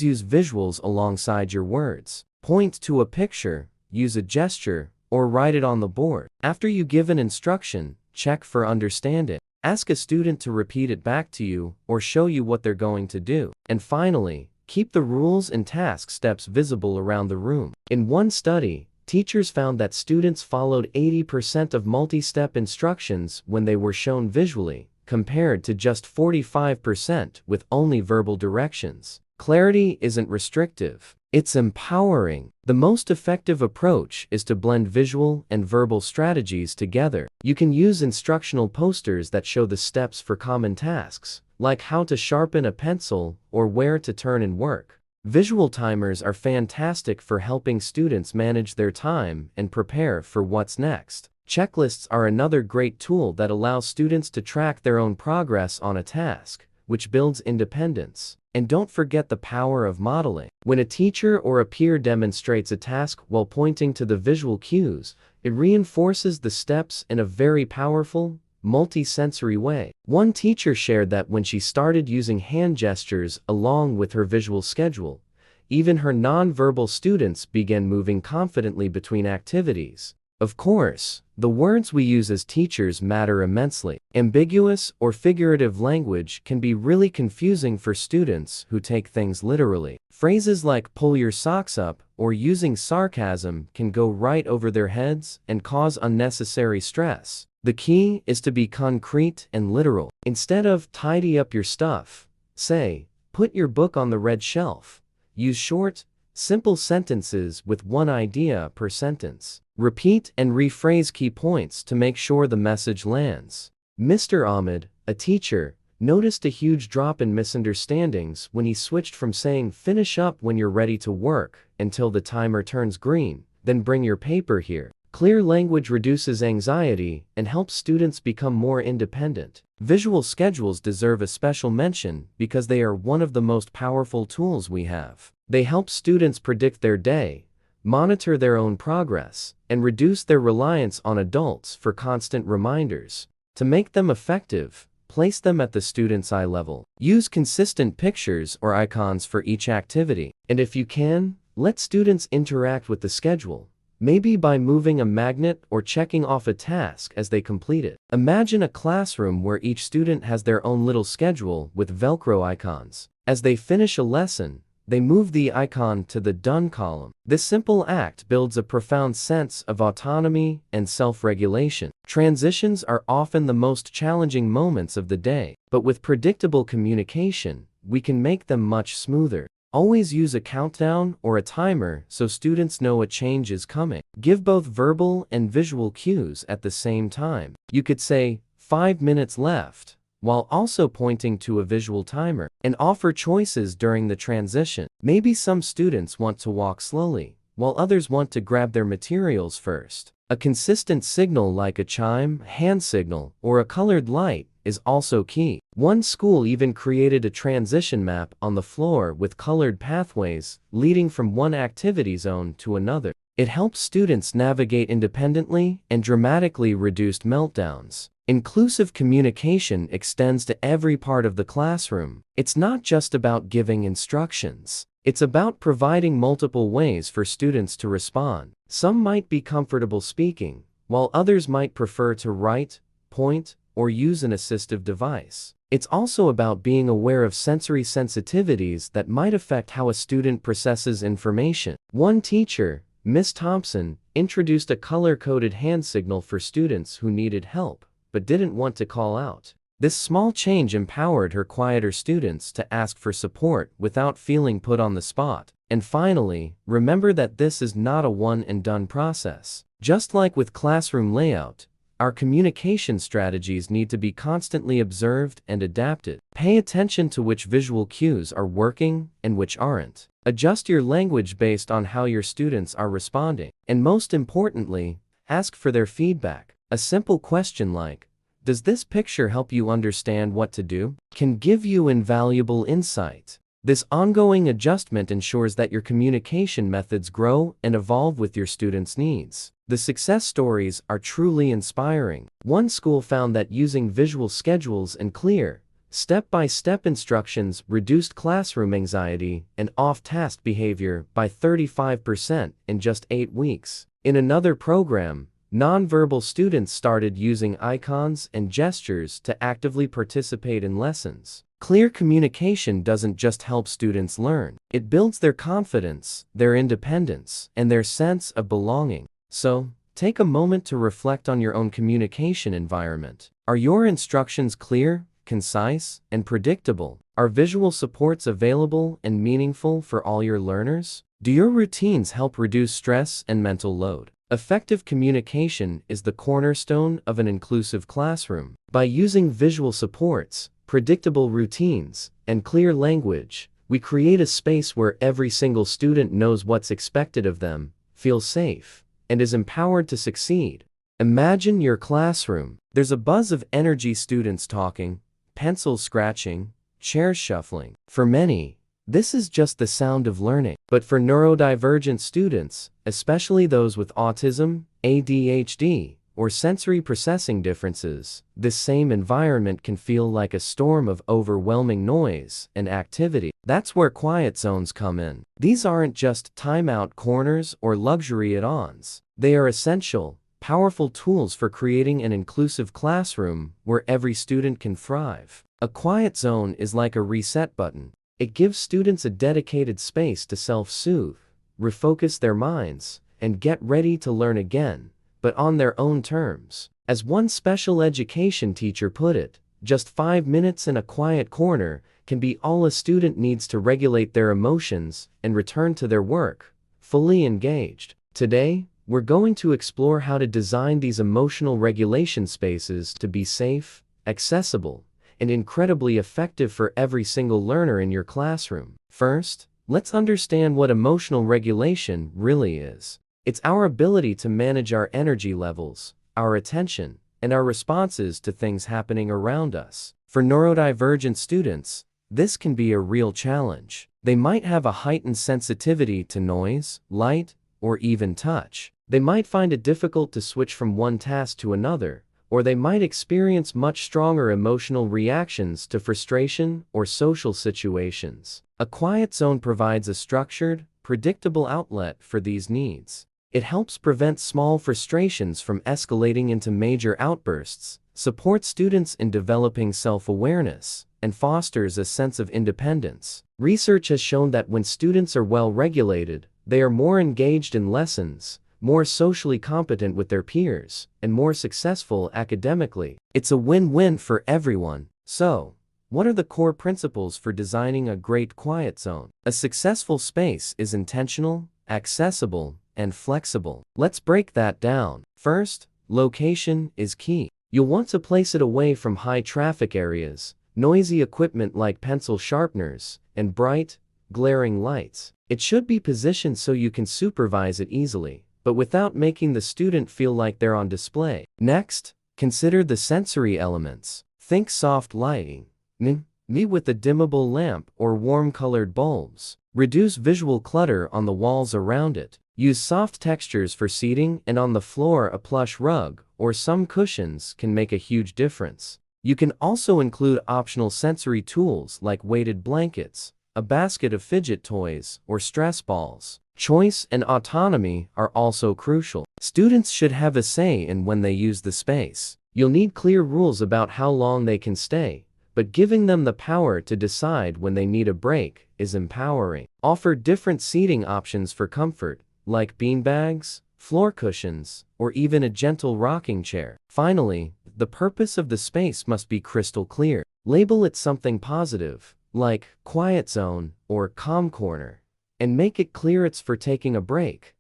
use visuals alongside your words. Point to a picture, use a gesture, or write it on the board. After you give an instruction, check for understanding. Ask a student to repeat it back to you or show you what they're going to do. And finally, keep the rules and task steps visible around the room. In one study, teachers found that students followed 80% of multi-step instructions when they were shown visually, compared to just 45% with only verbal directions. Clarity isn't restrictive, it's empowering. The most effective approach is to blend visual and verbal strategies together. You can use instructional posters that show the steps for common tasks, like how to sharpen a pencil or where to turn in work. Visual timers are fantastic for helping students manage their time and prepare for what's next. Checklists are another great tool that allows students to track their own progress on a task, which builds independence. And don't forget the power of modeling. When a teacher or a peer demonstrates a task while pointing to the visual cues, it reinforces the steps in a very powerful, multi-sensory way. One teacher shared that when she started using hand gestures along with her visual schedule, even her non-verbal students began moving confidently between activities. Of course, the words we use as teachers matter immensely. Ambiguous or figurative language can be really confusing for students who take things literally. Phrases like "pull your socks up" or using sarcasm can go right over their heads and cause unnecessary stress. The key is to be concrete and literal. Instead of tidy up your stuff, say, put your book on the red shelf. Use short, simple sentences with one idea per sentence. Repeat and rephrase key points to make sure the message lands. Mr. Ahmed, a teacher, noticed a huge drop in misunderstandings when he switched from saying "finish up when you're ready to work" until the timer turns green, then "bring your paper here." Clear language reduces anxiety and helps students become more independent. Visual schedules deserve a special mention because they are one of the most powerful tools we have. They help students predict their day, monitor their own progress, and reduce their reliance on adults for constant reminders. To make them effective, place them at the student's eye level. Use consistent pictures or icons for each activity. And if you can, let students interact with the schedule, maybe by moving a magnet or checking off a task as they complete it. Imagine a classroom where each student has their own little schedule with Velcro icons. As they finish a lesson, they move the icon to the Done column. This simple act builds a profound sense of autonomy and self-regulation. Transitions are often the most challenging moments of the day, but with predictable communication, we can make them much smoother. Always use a countdown or a timer so students know a change is coming. Give both verbal and visual cues at the same time. You could say, 5 minutes left, while also pointing to a visual timer, and offer choices during the transition. Maybe some students want to walk slowly, while others want to grab their materials first. A consistent signal like a chime, hand signal, or a colored light is also key. One school even created a transition map on the floor with colored pathways leading from one activity zone to another. It helps students navigate independently and dramatically reduced meltdowns. Inclusive communication extends to every part of the classroom. It's not just about giving instructions. It's about providing multiple ways for students to respond. Some might be comfortable speaking, while others might prefer to write, point, or use an assistive device. It's also about being aware of sensory sensitivities that might affect how a student processes information. One teacher, Miss Thompson, introduced a color-coded hand signal for students who needed help, but didn't want to call out. This small change empowered her quieter students to ask for support without feeling put on the spot. And finally, remember that this is not a one-and-done process. Just like with classroom layout, our communication strategies need to be constantly observed and adapted. Pay attention to which visual cues are working and which aren't. Adjust your language based on how your students are responding. And most importantly, ask for their feedback. A simple question like, "Does this picture help you understand what to do?" can give you invaluable insight. This ongoing adjustment ensures that your communication methods grow and evolve with your students' needs. The success stories are truly inspiring. One school found that using visual schedules and clear, step-by-step instructions reduced classroom anxiety and off-task behavior by 35% in just 8 weeks. In another program, nonverbal students started using icons and gestures to actively participate in lessons. Clear communication doesn't just help students learn, it builds their confidence, their independence, and their sense of belonging. So, take a moment to reflect on your own communication environment. Are your instructions clear, concise, and predictable? Are visual supports available and meaningful for all your learners? Do your routines help reduce stress and mental load? Effective communication is the cornerstone of an inclusive classroom. By using visual supports, predictable routines, and clear language, we create a space where every single student knows what's expected of them, feels safe, and is empowered to succeed. Imagine your classroom. There's a buzz of energy, students talking, pencils scratching, chairs shuffling. For many, this is just the sound of learning. But for neurodivergent students, especially those with autism, ADHD, or sensory processing differences, this same environment can feel like a storm of overwhelming noise and activity. That's where quiet zones come in. These aren't just timeout corners or luxury add-ons. They are essential, powerful tools for creating an inclusive classroom where every student can thrive. A quiet zone is like a reset button. It gives students a dedicated space to self-soothe, refocus their minds, and get ready to learn again, but on their own terms. As one special education teacher put it, just 5 minutes in a quiet corner can be all a student needs to regulate their emotions and return to their work, fully engaged. Today, we're going to explore how to design these emotional regulation spaces to be safe, accessible, and incredibly effective for every single learner in your classroom. First, let's understand what emotional regulation really is. It's our ability to manage our energy levels, our attention, and our responses to things happening around us. For neurodivergent students, this can be a real challenge. They might have a heightened sensitivity to noise, light, or even touch. They might find it difficult to switch from one task to another, or they might experience much stronger emotional reactions to frustration or social situations. A quiet zone provides a structured, predictable outlet for these needs. It helps prevent small frustrations from escalating into major outbursts, supports students in developing self-awareness, and fosters a sense of independence. Research has shown that when students are well regulated, they are more engaged in lessons, more socially competent with their peers, and more successful academically. It's a win-win for everyone. So, what are the core principles for designing a great quiet zone? A successful space is intentional, accessible, and flexible. Let's break that down. First, location is key. You'll want to place it away from high traffic areas, noisy equipment like pencil sharpeners, and bright, glaring lights. It should be positioned so you can supervise it easily, but without making the student feel like they're on display. Next, consider the sensory elements. Think soft lighting, with a dimmable lamp or warm-colored bulbs. Reduce visual clutter on the walls around it. Use soft textures for seating, and on the floor a plush rug or some cushions can make a huge difference. You can also include optional sensory tools like weighted blankets, a basket of fidget toys, or stress balls. Choice and autonomy are also crucial. Students should have a say in when they use the space. You'll need clear rules about how long they can stay, but giving them the power to decide when they need a break is empowering. Offer different seating options for comfort, like beanbags, floor cushions, or even a gentle rocking chair. Finally, the purpose of the space must be crystal clear. Label it something positive, like quiet zone or calm corner, and make it clear it's for taking a break,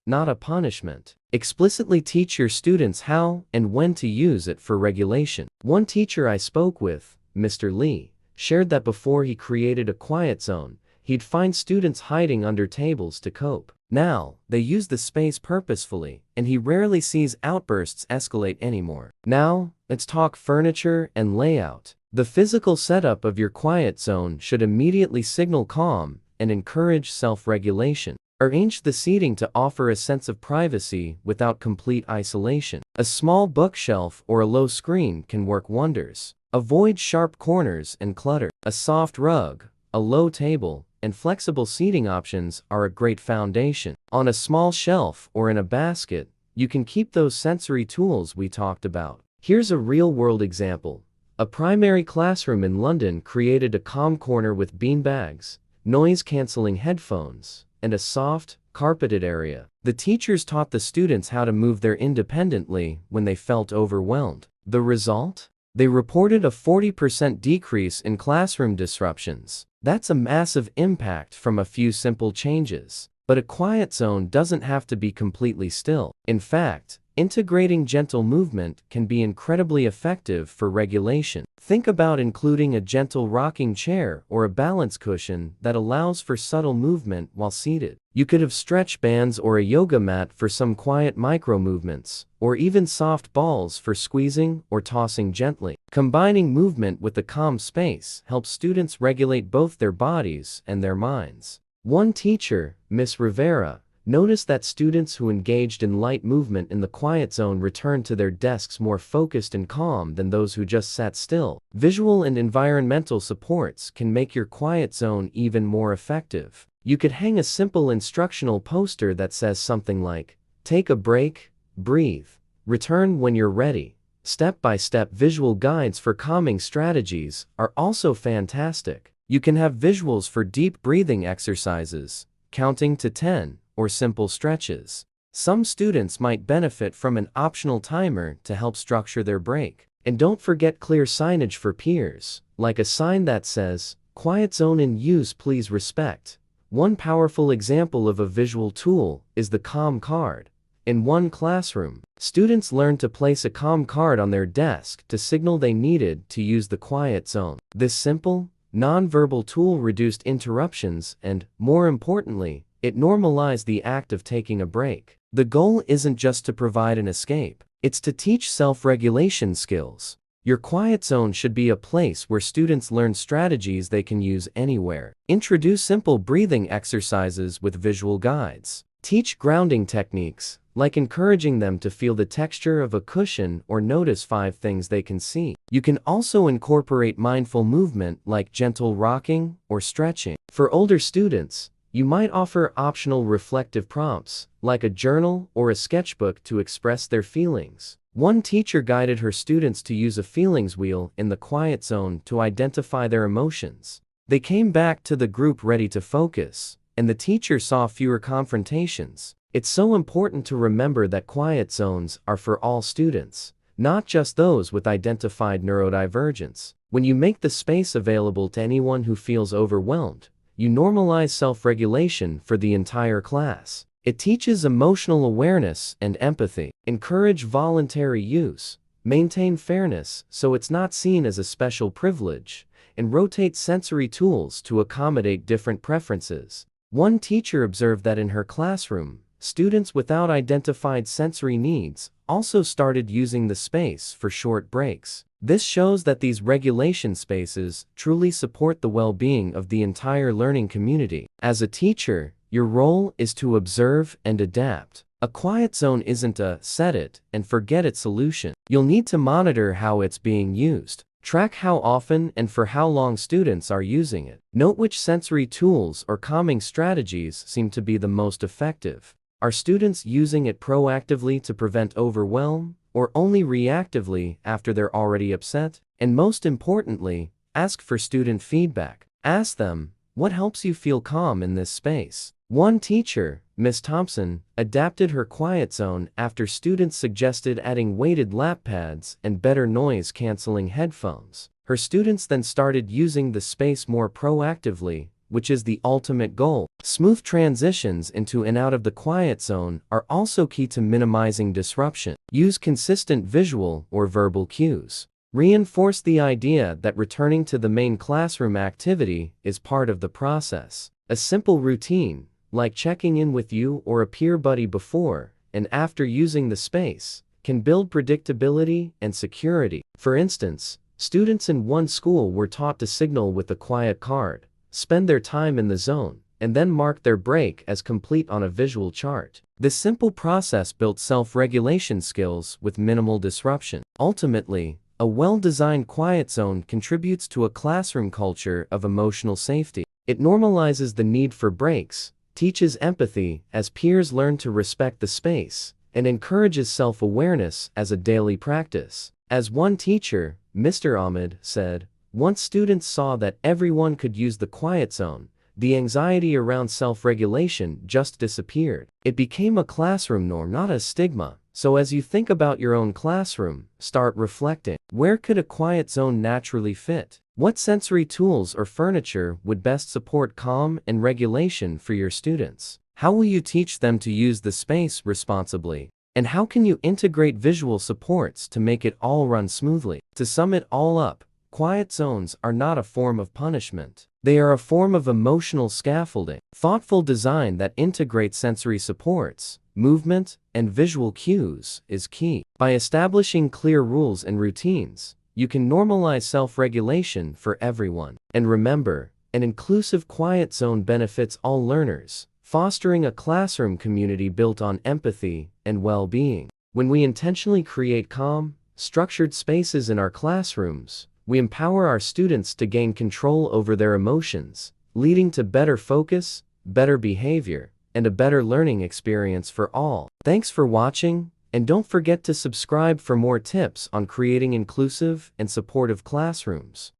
not a punishment. Explicitly teach your students how and when to use it for regulation. One teacher I spoke with, Mr. Lee, shared that before he created a quiet zone, he'd find students hiding under tables to cope. Now, they use the space purposefully, and he rarely sees outbursts escalate anymore. Now, let's talk furniture and layout. The physical setup of your quiet zone should immediately signal calm and encourage self-regulation. Arrange the seating to offer a sense of privacy without complete isolation. A small bookshelf or a low screen can work wonders. Avoid sharp corners and clutter. A soft rug, a low table, and flexible seating options are a great foundation. On a small shelf or in a basket, you can keep those sensory tools we talked about. Here's a real-world example. A primary classroom in London created a calm corner with beanbags, noise-canceling headphones, and a soft, carpeted area. The teachers taught the students how to move there independently when they felt overwhelmed. The result? They reported a 40% decrease in classroom disruptions. That's a massive impact from a few simple changes. But a quiet zone doesn't have to be completely still. In fact, integrating gentle movement can be incredibly effective for regulation. Think about including a gentle rocking chair or a balance cushion that allows for subtle movement while seated. You could have stretch bands or a yoga mat for some quiet micro movements, or even soft balls for squeezing or tossing gently. Combining movement with a calm space helps students regulate both their bodies and their minds. One teacher, Miss Rivera, noticed that students who engaged in light movement in the quiet zone returned to their desks more focused and calm than those who just sat still. Visual and environmental supports can make your quiet zone even more effective. You could hang a simple instructional poster that says something like, "Take a break, breathe, return when you're ready." Step-by-step visual guides for calming strategies are also fantastic. You can have visuals for deep breathing exercises, counting to 10, or simple stretches. Some students might benefit from an optional timer to help structure their break. And don't forget clear signage for peers, like a sign that says, "Quiet zone in use, please respect." One powerful example of a visual tool is the calm card. In one classroom, students learned to place a calm card on their desk to signal they needed to use the quiet zone. This simple, non-verbal tool reduced interruptions and, more importantly, it normalized the act of taking a break. The goal isn't just to provide an escape, it's to teach self-regulation skills. Your quiet zone should be a place where students learn strategies they can use anywhere. Introduce simple breathing exercises with visual guides. Teach grounding techniques, like encouraging them to feel the texture of a cushion or notice 5 things they can see. You can also incorporate mindful movement like gentle rocking or stretching. For older students, you might offer optional reflective prompts, like a journal or a sketchbook to express their feelings. One teacher guided her students to use a feelings wheel in the quiet zone to identify their emotions. They came back to the group ready to focus, and the teacher saw fewer confrontations. It's so important to remember that quiet zones are for all students, not just those with identified neurodivergence. When you make the space available to anyone who feels overwhelmed, you normalize self-regulation for the entire class. It teaches emotional awareness and empathy. Encourage voluntary use. Maintain fairness so it's not seen as a special privilege, and rotate sensory tools to accommodate different preferences. One teacher observed that in her classroom, students without identified sensory needs also started using the space for short breaks. This shows that these regulation spaces truly support the well-being of the entire learning community. As a teacher, your role is to observe and adapt. A quiet zone isn't a set it and forget it solution. You'll need to monitor how it's being used. Track how often and for how long students are using it. Note which sensory tools or calming strategies seem to be the most effective. Are students using it proactively to prevent overwhelm, or only reactively after they're already upset? And most importantly, ask for student feedback. Ask them, what helps you feel calm in this space? One teacher, Miss Thompson, adapted her quiet zone after students suggested adding weighted lap pads and better noise-canceling headphones. Her students then started using the space more proactively, which is the ultimate goal. Smooth transitions into and out of the quiet zone are also key to minimizing disruption. Use consistent visual or verbal cues. Reinforce the idea that returning to the main classroom activity is part of the process. A simple routine, like checking in with you or a peer buddy before and after using the space, can build predictability and security. For instance, students in one school were taught to signal with a quiet card, spend their time in the zone, and then mark their break as complete on a visual chart. This simple process built self-regulation skills with minimal disruption. Ultimately, a well-designed quiet zone contributes to a classroom culture of emotional safety. It normalizes the need for breaks, teaches empathy as peers learn to respect the space, and encourages self-awareness as a daily practice. As one teacher, Mr. Ahmed, said, once students saw that everyone could use the quiet zone, the anxiety around self-regulation just disappeared. It became a classroom norm, not a stigma. So as you think about your own classroom, start reflecting. Where could a quiet zone naturally fit? What sensory tools or furniture would best support calm and regulation for your students? How will you teach them to use the space responsibly? And how can you integrate visual supports to make it all run smoothly? To sum it all up, quiet zones are not a form of punishment. They are a form of emotional scaffolding. Thoughtful design that integrates sensory supports, movement, and visual cues is key. By establishing clear rules and routines, you can normalize self-regulation for everyone. And remember, an inclusive quiet zone benefits all learners, fostering a classroom community built on empathy and well-being. When we intentionally create calm, structured spaces in our classrooms, we empower our students to gain control over their emotions, leading to better focus, better behavior, and a better learning experience for all. Thanks for watching, and don't forget to subscribe for more tips on creating inclusive and supportive classrooms.